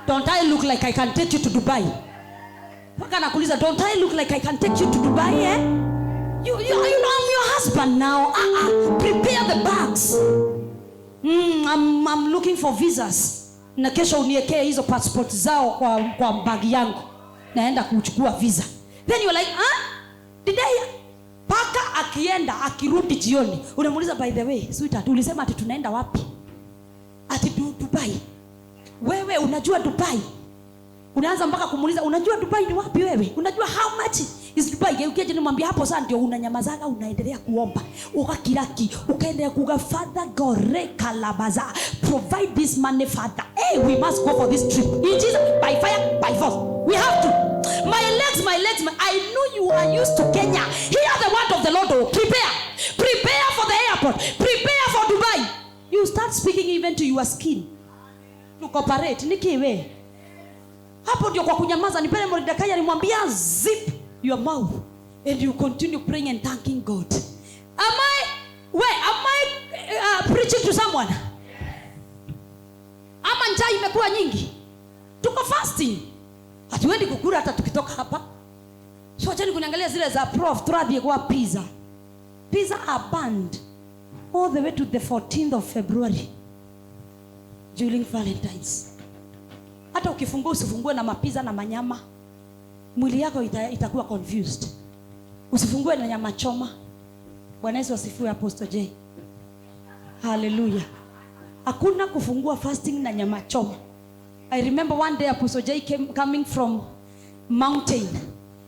Don't I look like I can take you to Dubai? Don't I look like I can take you to Dubai, eh? You know, I'm your husband now. Prepare the bags. I'm looking for visas. Na kesho uniekee hizo passport zao kwa bagi yangu. Naenda kuchukua visa. Then you're like, did I? Paka akienda, akirudi jioni. Unamuuliza, by the way, sweetheart, ulisema ati tunaenda wapi? Ati Dubai. Wewe unajua Dubai? Unaanza mpaka kumuuliza, unajua Dubai ni wapi wewe? Unajua how much is Dubai? Ukija nimwambia hapo sasa ndio unanyamazaga, unaendelea kuomba. Ukakiraki, ukaendelea kuga, Father gore kalabaza. Provide this money, Father. Hey, we must go for this trip. In Jesus, by fire, by force. We have to. My legs. I know you are used to Kenya. Hear the word of the Lord. Prepare for the airport. Prepare for Dubai. You start speaking even to your skin. To cooperate. Nikiwe. Hapo ndio kwa kunyamaza. Nipele Mordekai alimwambia zip your mouth and you continue praying and thanking God. Am I preaching to someone? Ama njaa imekuwa nyingi. Tuko fasting. Hatuendi kukula hata tukitoka hapa. So acheni kuniangalia zile za prof turadie kwa pizza. Pizza are banned all the way to the 14th of February during Valentine's. Hata ukifungua usifungue na mapiza na manyama, mwili yako itakuwa confused. Usifungue na nyama choma. Bwana Yesu asifiwe. Apostle J. Hallelujah. Hakuna kufungua fasting na nyama choma. I remember one day Apostle J coming from mountain,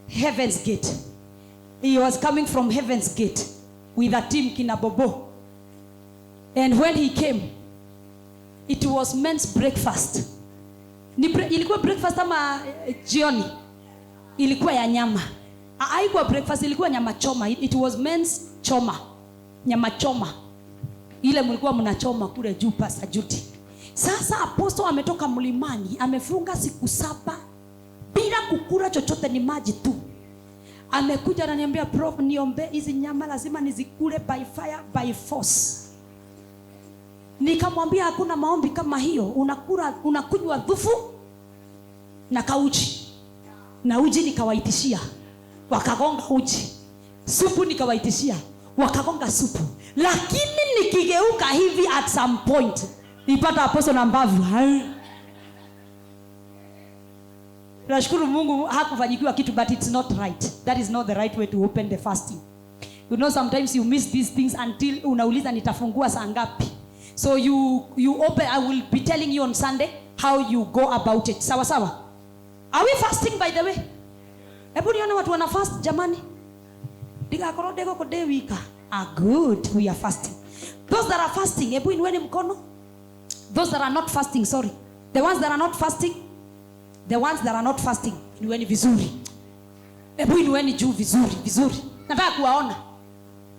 Heaven's Gate. He was coming from Heaven's Gate with a team kina Bobo. And when he came, it was men's breakfast. Ilikuwa breakfast ama jioni? Ilikuwa ya nyama. Haikuwa breakfast, ilikuwa nyama choma. It was men's choma. Nyama choma. Ile mlikuwa mnachoma kule juu Pastor Judy. Sasa apostle ametoka mlimani, amefunga siku 7 bila kukula chochote, ni maji tu. Amekuja ananiambia, prof, niombe hizi nyama lazima nizikule by fire by force. Nikamwambia hakuna maombi kama hiyo. Unakunywa dhufu na kauji. Na uji nikawaitishia, wakagonga uji. Supu nikawaitishia, wakagonga supu. Lakini nikigeuka hivi at some point, nipata apostle na mbavu. Nashukuru Mungu hakufanyikiwa kitu, but it's not right. That is not the right way to open the fasting. You know, sometimes you miss these things until unauliza nitafungua saa ngapi. So you open. I will be telling you on Sunday how you go about it. Sawa sawa. Are we fasting, by the way? Hebu nione watu wana fast jamani. Diga korodego kode wika. Good. We are fasting. Those that are fasting, hebu inueni mkono. Those that are not fasting, sorry. The ones that are not fasting. The ones that are not fasting, inueni vizuri. Hebu inueni juu vizuri. Nataka kuwaona.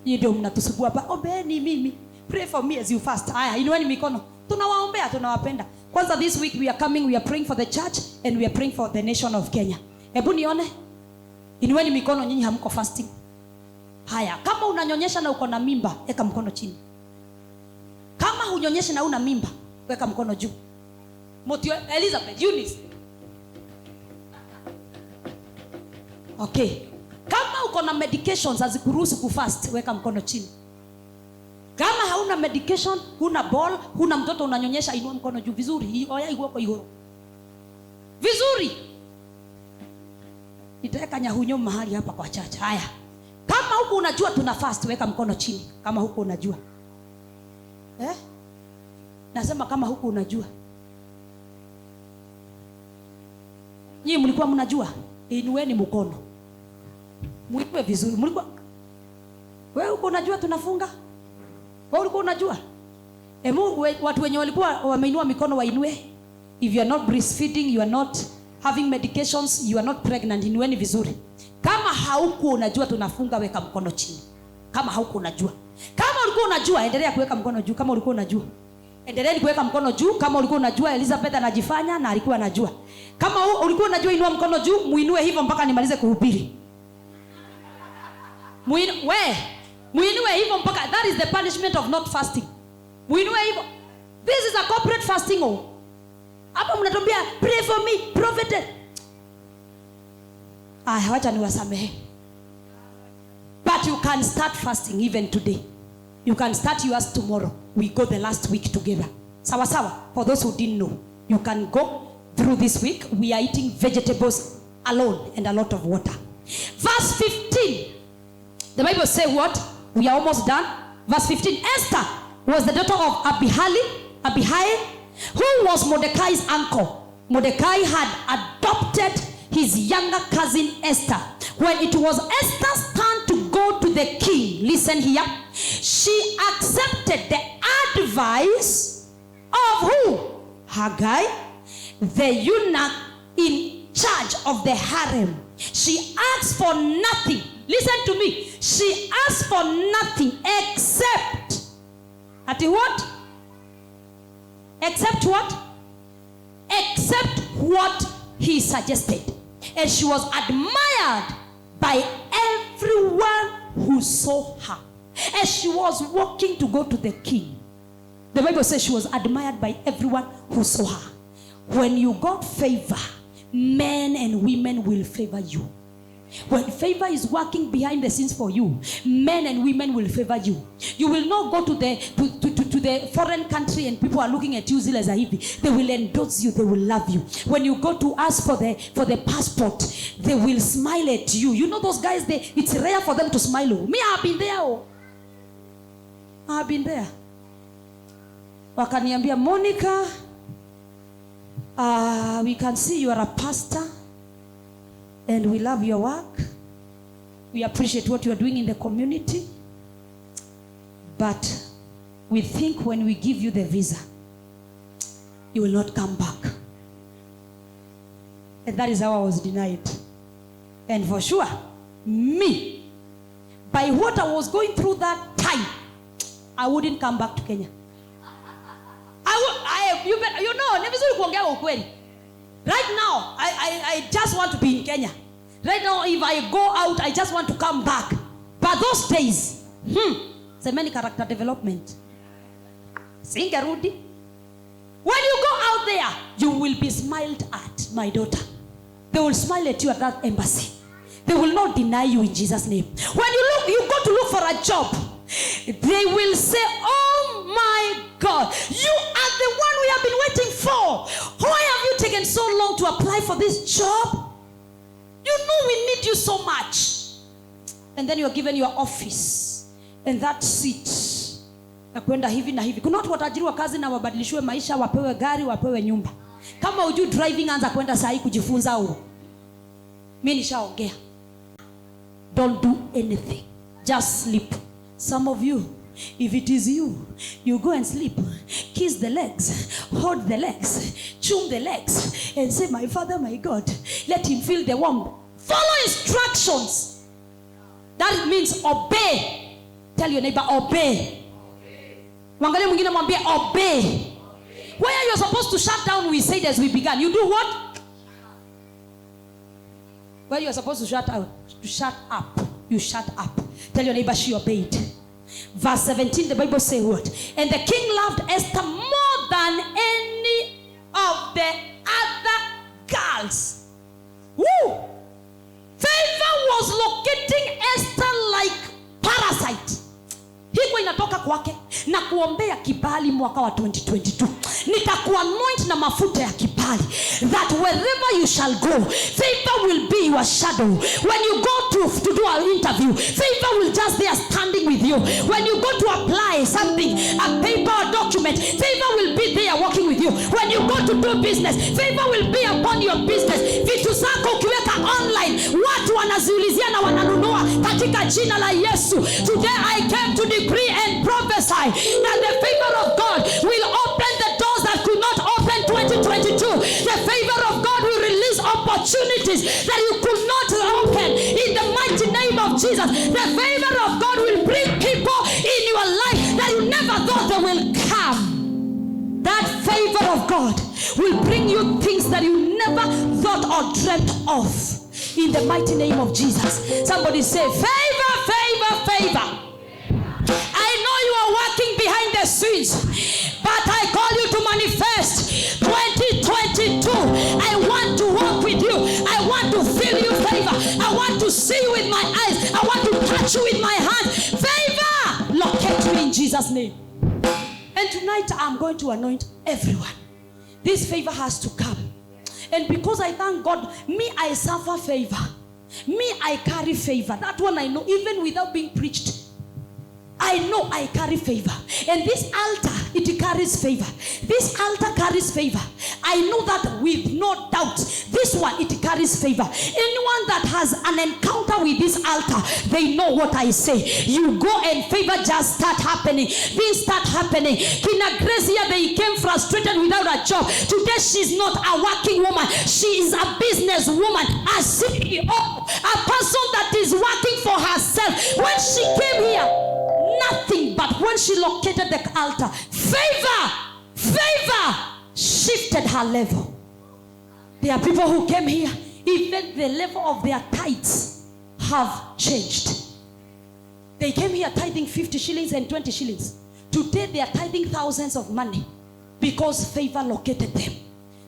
Yeye ndio mnatusubua hapa. Ombeni mimi. Pray for me as you fast. Haya, inueni mikono. Tunawaombea, tunawapenda. Kwanza this week we are coming, we are praying for the church and we are praying for the nation of Kenya. Hebu nione. Inueni mikono nyinyi hamko fasting. Haya, kama unanyonyesha na uko na mimba, weka mkono chini. Kama hunyonyesha na una mimba, weka mkono juu. Motio Elizabeth, Eunice. Okay. Kama uko na medications hazikuruhusu kufast, weka mkono chini. Kama hauna medication, huna ball, huna mtoto unanyonyesha, inua mkono juu vizuri. Oya iguoko iguru. Vizuri. Nitaweka nyahunyo mahali hapa kwa chacha. Haya. Kama huko unajua tuna fast, weka mkono chini. Kama huko unajua. Nasema kama huko unajua. Nyinyi mlikuwa mnajua? Inueni mkono. Muipe vizuri. Mlikuwa wewe huko unajua tunafunga? Wewe ulikuwa unajua? Watu wenye walikuwa wameinua mikono wainue. If you are not breastfeeding, you are not having medications, you are not pregnant, inueni vizuri. Kama hauko unajua tunafunga, weka mkono chini. Kama hauko unajua. Kama ulikuwa unajua, endelea kuweka mkono juu. Kama ulikuwa unajua, endeleeni kuweka mkono juu. Kama ulikuwa unajua Elizabeth anajifanya na alikuwa anajua. Kama ulikuwa unajua, inua mkono juu, muinue hivyo mpaka nimalize kuhubiri. Muinue hivyo mpaka, that is the punishment of not fasting. Muinue hivyo. This is a corporate fasting. Hapa mnatuambia pray for me, prophet. Wacha niwasamehe. But you can start fasting even today. You can start yours tomorrow. We go the last week together. Sawa sawa. For those who didn't know, you can go through this week. We are eating vegetables alone and a lot of water. Verse 15. The Bible says what? We are almost done. Verse 15. Esther was the daughter of Abihail, who was Mordecai's uncle. Mordecai had adopted his younger cousin Esther. When it was Esther's turn to go to the king, listen here, she accepted the advice of who? Haggai, the eunuch in charge of the harem. She asked for nothing. Listen to me. She asked for nothing except what? Except what? Except what he suggested. And she was admired by everyone who saw her. As she was walking to go to the king, the Bible says she was admired by everyone who saw her. When you got favor, men and women will favor you. When favor is working behind the scenes for you, men and women will favor you. You will not go to the foreign country and people are looking at you zile za hivi. They will endorse you, they will love you. When you go to ask for the passport, they will smile at you. You know those guys, it's rare for them to smile. Me, I've been there. I've been there. Wakaniambia, Monica, we can see you are a pastor. And we love your work. We appreciate what you are doing in the community. But we think when we give you the visa, you will not come back. And that is how I was denied. And for sure, me, by what I was going through that time, I wouldn't come back to Kenya. Right now, I just want to be in Kenya. Right now, if I go out, I just want to come back. But those days, it's a many character development. Singarudi. When you go out there, you will be smiled at, my daughter. They will smile at you at that embassy. They will not deny you in Jesus' name. When you go to look for a job, they will say, oh my God, you are the one we have been waiting for. Why have you taken so long to apply for this job? You know we need you so much. And then you are given your office and that seat. Na kwenda hivi na hivi. Kuna watu watajiriwa kazi na wabadilishwe maisha, wapewe gari, wapewe nyumba. Kama hujui driving, anza kwenda saa hii kujifunza huo. Mimi nishaongea. Don't do anything. Just sleep. Some of you, if it is you, you go and sleep. Kiss the legs, hold the legs, chew the legs, and say, my Father, my God, let him feel the warmth. Follow instructions. That means obey. Tell your neighbor, obey. Wangalia mwingine mwambie obey. Where you're supposed to shut down, we said as we began. You do what? Where you're supposed to shut up, you shut up. Tell your neighbor she obeyed. Verse 17, the Bible says what? And the king loved Esther more than any of the kibali mwaka wa 2022. Nitakuanoint na mafuta ya kibali, that wherever you shall go, favor will be your shadow. When you go to do an interview, favor will just there standing with you. When you go to apply something, a paper or document, favor will be there working with you. When you go to do business, favor will be upon your business. Vitu zako ukiweka online, watu wanaziulizia na wananunua katika jina la Yesu. Today I came to decree and prophesy that the favor of God will open the doors that could not open 2022. The favor of God will release opportunities that you could not open in the mighty name of Jesus. The favor of God will bring people in your life that you never thought they will come. That favor of God will bring you things that you never thought or dreamt of in the mighty name of Jesus. Somebody say, favor, favor, favor. I know you are working behind the scenes, but I call you to manifest 2022. I want to walk with you. I want to feel you favor. I want to see you with my eyes. I want to touch you with my hands. Favor, locate me in Jesus' name. And tonight I'm going to anoint everyone. This favor has to come. And because I thank God, me, I suffer favor. Me, I carry favor. That one I know, even without being preached. I know I carry favor. And this altar, it carries favor. This altar carries favor. I know that with no doubt. This one, it carries favor. Anyone that has an encounter with this altar, they know what I say. You go and favor just start happening. Things start happening. Kina Grace here, they came frustrated without a job. Today, she's not a working woman. She is a business woman, a CEO, a person that is working for herself. When she came here, nothing, but when she located the altar, favor shifted her level. There are people who came here, even the level of their tithes have changed. They came here tithing 50 shillings and 20 shillings. Today they are tithing thousands of money because favor located them.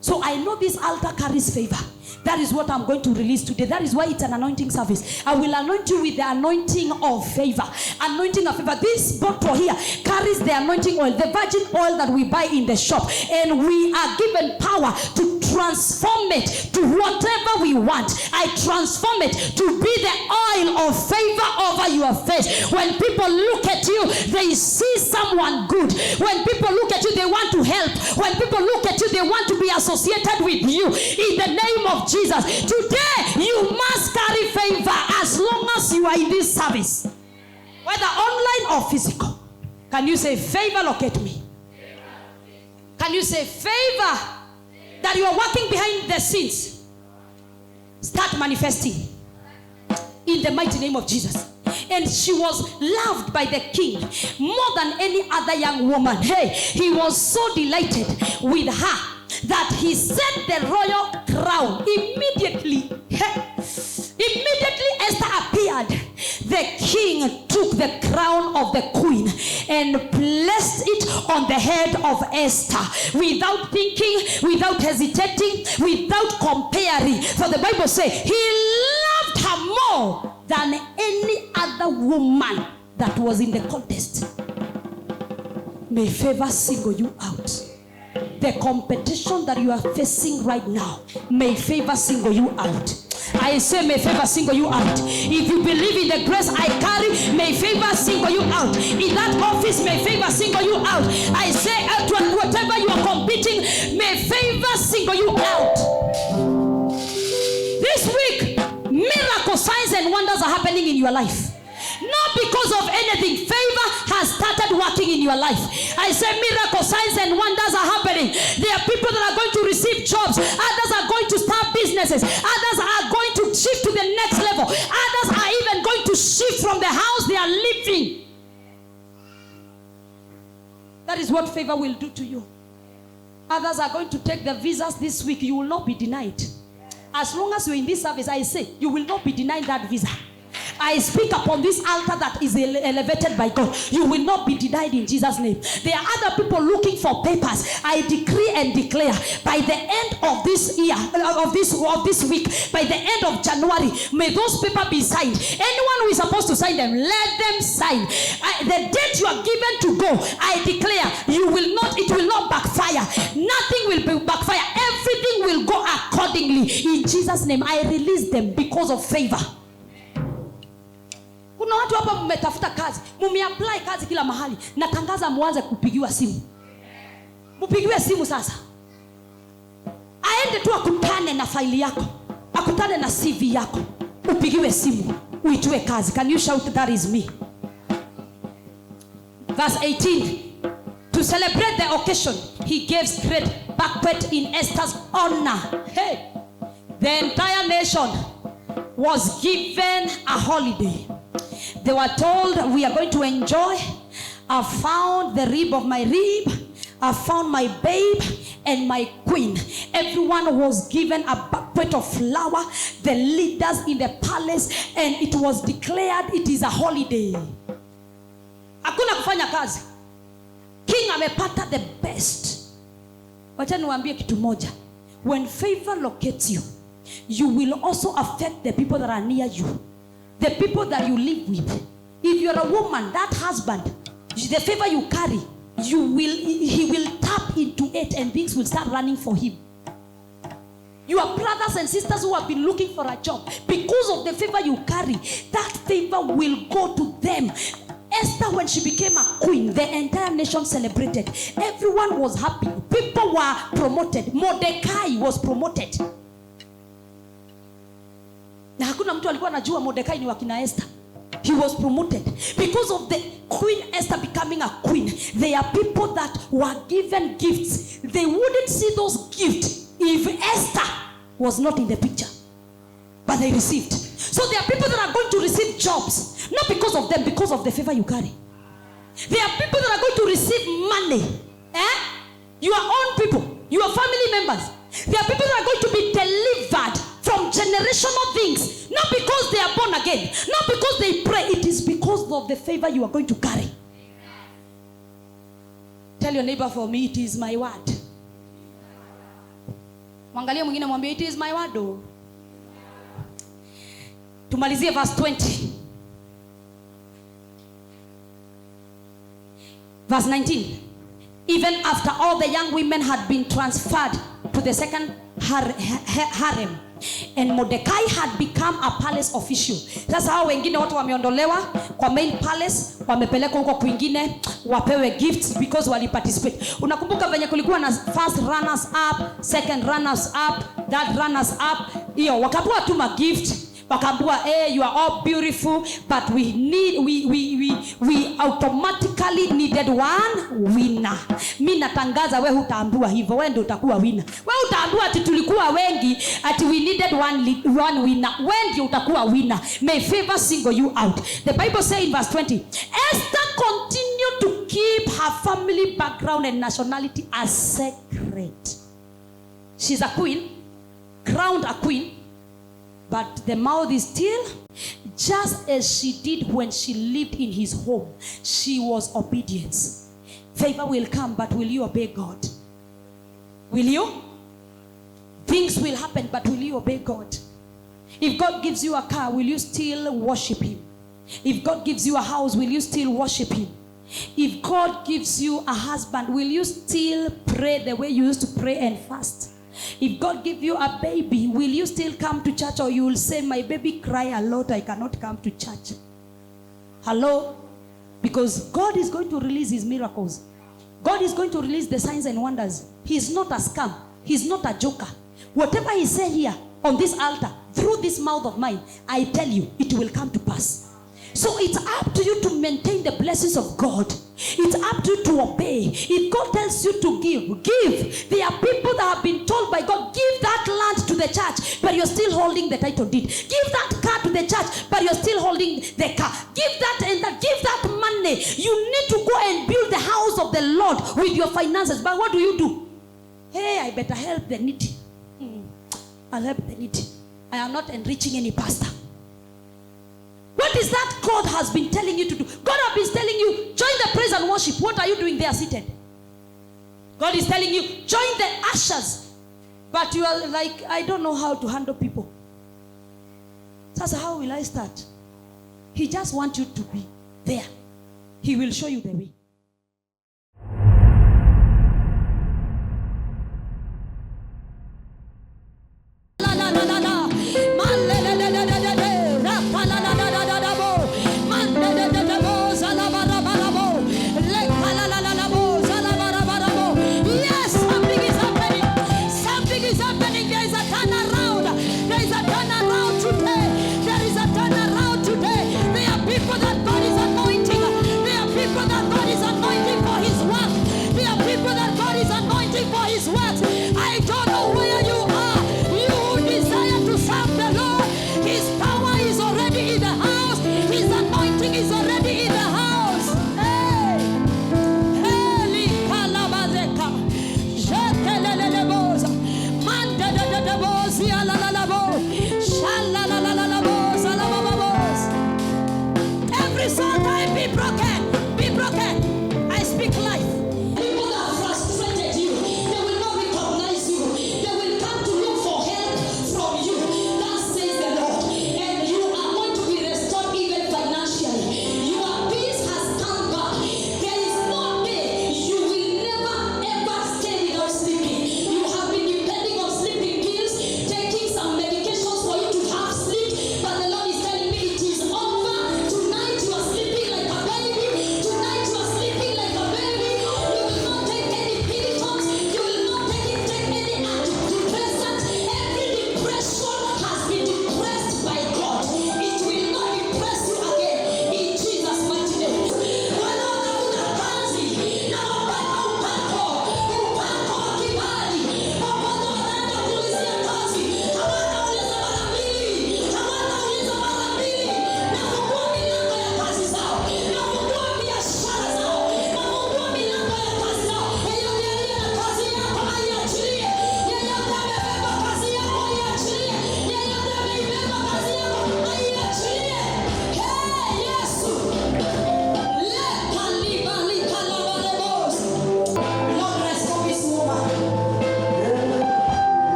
So I know this altar carries favor. That is what I'm going to release today. That is why it's an anointing service. I will anoint you with the anointing of favor. Anointing of favor. This bottle here carries the anointing oil, the virgin oil that we buy in the shop. And we are given power to transform it to whatever we want. I transform it to be the oil of favor over your face. When people look at you, they see someone good. When people look at you, they want to help. When people look at you, they want to be associated with you. In the name of Jesus. Today, you must carry favor as long as you are in this service. Whether online or physical. Can you say, favor locate me? Can you say, favor that you are working behind the scenes? Start manifesting. In the mighty name of Jesus. And she was loved by the king more than any other young woman. Hey, he was so delighted with her that he set the royal crown. Immediately Esther appeared. The king took the crown of the queen and placed it on the head of Esther without thinking, without hesitating, without comparing. For the Bible says he loved her more than any other woman that was in the contest. May favor single you out. The competition that you are facing right now, may favor single you out. I say may favor single you out. If you believe in the grace I carry, may favor single you out. In that office, may favor single you out. I say whatever you are competing, may favor single you out. This week, miracle signs and wonders are happening in your life. Not because of anything. Favor has started working in your life. I say miracle signs and wonders are happening. There are people that are going to receive jobs. Others are going to start businesses. Others are going to shift to the next level. Others are even going to shift from the house they are living. That is what favor will do to you. Others are going to take the visas this week. You will not be denied. As long as you're in this service, I say, you will not be denied that visa. I speak upon this altar that is elevated by God. You will not be denied in Jesus' name. There are other people looking for papers. I decree and declare by the end of this year, of this week, by the end of January, may those papers be signed. Anyone who is supposed to sign them, let them sign. The date you are given to go, I declare, it will not backfire. Nothing will be backfire. Everything will go accordingly. In Jesus' name, I release them because of favor. Kuna watu hapa mmetafuta kazi, mumeapply kazi kila mahali. Natangaza muanze kupigiwa simu. Mupigiwe simu sasa. Aende tu akutane na faili yako, akutane na CV yako, upigiwe simu, uitue kazi. Can you shout, that is me? Verse 18. To celebrate the occasion, he gave great banquet in Esther's honor. Hey, the entire nation was given a holiday. They were told, we are going to enjoy. I found the rib of my rib. I found my babe and my queen. Everyone was given a banquet of flour, the leaders in the palace, and it was declared it is a holiday. Hakuna kufanya kazi. King amepata the best. Wacha niwaambie kitu moja. When favor locates you, you will also affect the people that are near you. The people that you live with. If you're a woman, that husband, the favor you carry, he will tap into it and things will start running for him. Your brothers and sisters who have been looking for a job, because of the favor you carry, that favor will go to them. Esther, when she became a queen, the entire nation celebrated. Everyone was happy. People were promoted. Mordecai was promoted. Na hakuna mtu alikuwa anajua Mordecai ni wakina Esther. He was promoted because of the Queen Esther becoming a queen. There are people that were given gifts. They wouldn't see those gifts if Esther was not in the picture, but they received. So there are people that are going to receive jobs, not because of them, because of the favor you carry. There are people that are going to receive money. Your own people, your family members. There are people that are going to be delivered from generational things, not because they are born again, not because they pray. It is because of the favor you are going to carry. Tell your neighbor, for me, it is my word. Mwangalie mwingine mwambie, it is my word. Tumalizie verse 20. Verse 19. Even after all the young women had been transferred to the second harem, and Mordecai had become a palace official. Sasa hao wengine watu wameondolewa kwa main palace, wamepelekwa huko kwingine wapewe gifts because wali participate. Unakumbuka venye kulikuwa na first runners up, second runners up, third runners up, hiyo wakapewa tu ma gift. Wakambua, you are all beautiful, but we automatically needed one winner. Mimi natangaza wewe hutaambiwa hivyo, wewe ndio utakuwa winner. Wewe utaambiwa ati tulikuwa wengi, ati we needed one winner. Wewe ndio utakuwa winner. May favor single you out. The Bible says in verse 20, Esther continued to keep her family background and nationality as secret. She's a queen, crowned a queen. But the mouth is still, just as she did when she lived in his home. She was obedience. Favor will come, but will you obey God? Will you? Things will happen, but will you obey God? If God gives you a car, will you still worship him? If God gives you a house, will you still worship him? If God gives you a husband, will you still pray the way you used to pray and fast? If God give you a baby, will you still come to church, or you will say, my baby cry a lot, I cannot come to church? Hello? Because God is going to release his miracles. God is going to release the signs and wonders. He is not a scam. He is not a joker. Whatever he said here on this altar, through this mouth of mine, I tell you, it will come to pass. So it's up to you to maintain the blessings of God. It's up to you to obey. If God tells you to give. There are people that have been told by God, give that land to the church, but you're still holding the title deed. Give that car to the church, but you're still holding the car. Give that and that. Give that money. You need to go and build the house of the Lord with your finances. But what do? Hey, I better help the needy. I'll help the needy. I am not enriching any pastor. What God has been telling you to do. God has been telling you, join the praise and worship. What are you doing there seated? God is telling you, join the ushers. But you are like, I don't know how to handle people. That's how will I start? He just wants you to be there. He will show you the way.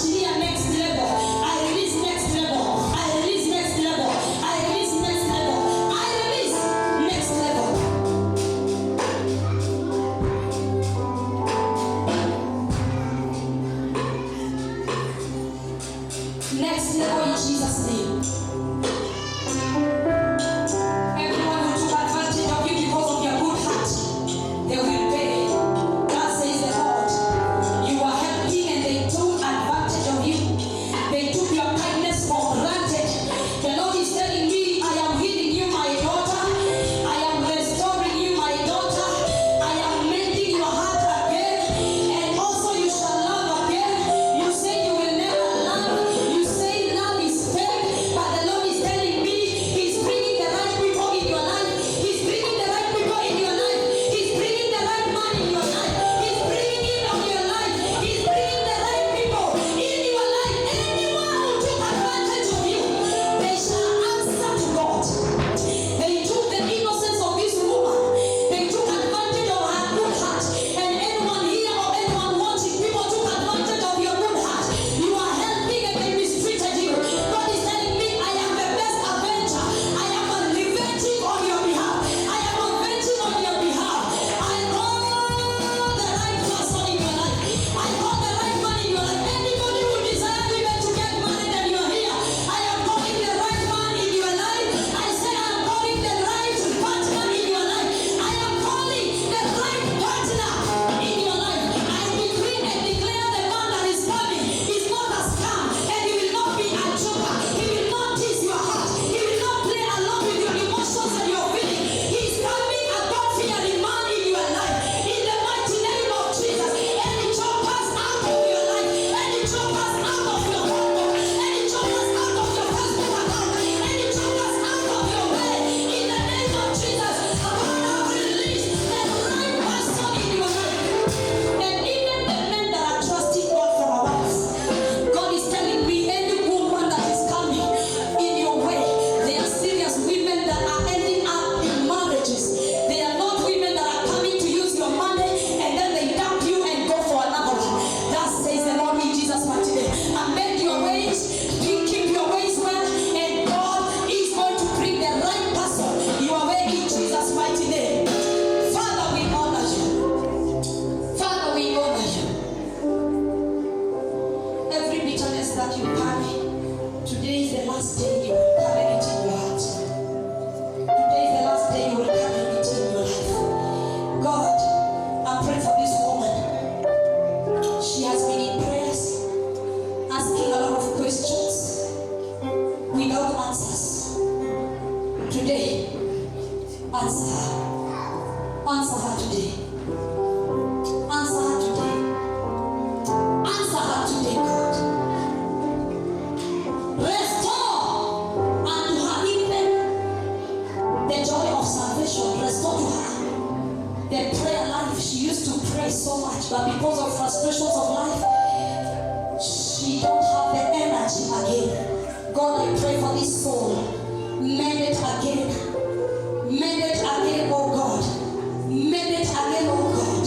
naachilia next level. I release next level. I release next level. I release next level. I release next level. Next level in Jesus' name. Everyone who took advantage of you because of your good heart, they will pay. God says the Lord. You are helping and they took advantage of you. They took your kindness for granted. The Lord is telling me, I am healing you, my daughter. I am restoring you, my daughter. I am mending your heart again. And also you shall love again. You say you will never love. You say love is fake. But the Lord is telling me, He's bringing the right people in your life. He's bringing the right people in your life. He's bringing the right man in your life. He's bringing it on your life. He's bringing the right people in your life. Anyone who took advantage of you, they shall answer to God. They took the innocence of this woman. They took advantage of her good heart. And anyone here or anyone watching, people took advantage of your good heart. You are helping and they mistreated you. God is telling me, I am the best avenger. I am revenging on your behalf. I am avenging on your behalf. I call the right person in your life. I call the right man in your life. Anybody who desires even to get married and you are here, I am calling the right man in your life. I say I am calling the right partner in your life. I am calling the right partner in your life. I decree and declare the man that is coming is not a scam and he will not be a joker. He will not tease your heart. He will not play along with your emotions and your feelings. He is coming a God-fearing man in your life. In the mighty name of Jesus, any jokers out of your life, any jokers out of your home, any jokers out of your Facebook account, any jokers out of your way, in the name of Jesus, God have released the right person in your life. And even the men that are trusting God for a wife, God is telling me, any woman that is coming in your way, they are serious women that are ending up in marriages. They are not women that are coming to use your money and then they dump you and go for another one. That says the Lord in Jesus' mighty name. Amend your ways, keep your ways well, and God is going to bring the right person your way in Jesus' mighty name. Father, we honor you. Father, we honor you. Every bitterness that you carry, today is the last day you will carry it in your heart. Today is the last day you will carry it in your life. God, I pray for this woman. She has been in prayers, asking a lot of questions without answers. Today, answer her. Answer her today. Answer her today. Answer her today, God. Restore unto her even the joy of salvation. Restore to her the prayer life. She used to pray so much, but because of frustrations of life, she don't have the energy again. God, I pray for this soul. Mend it again. Mend it again, oh God. Mend it again, oh God.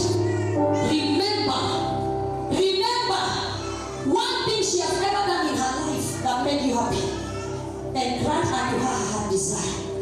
Remember one thing she has ever done in her life that made you happy, and grant unto her her desire.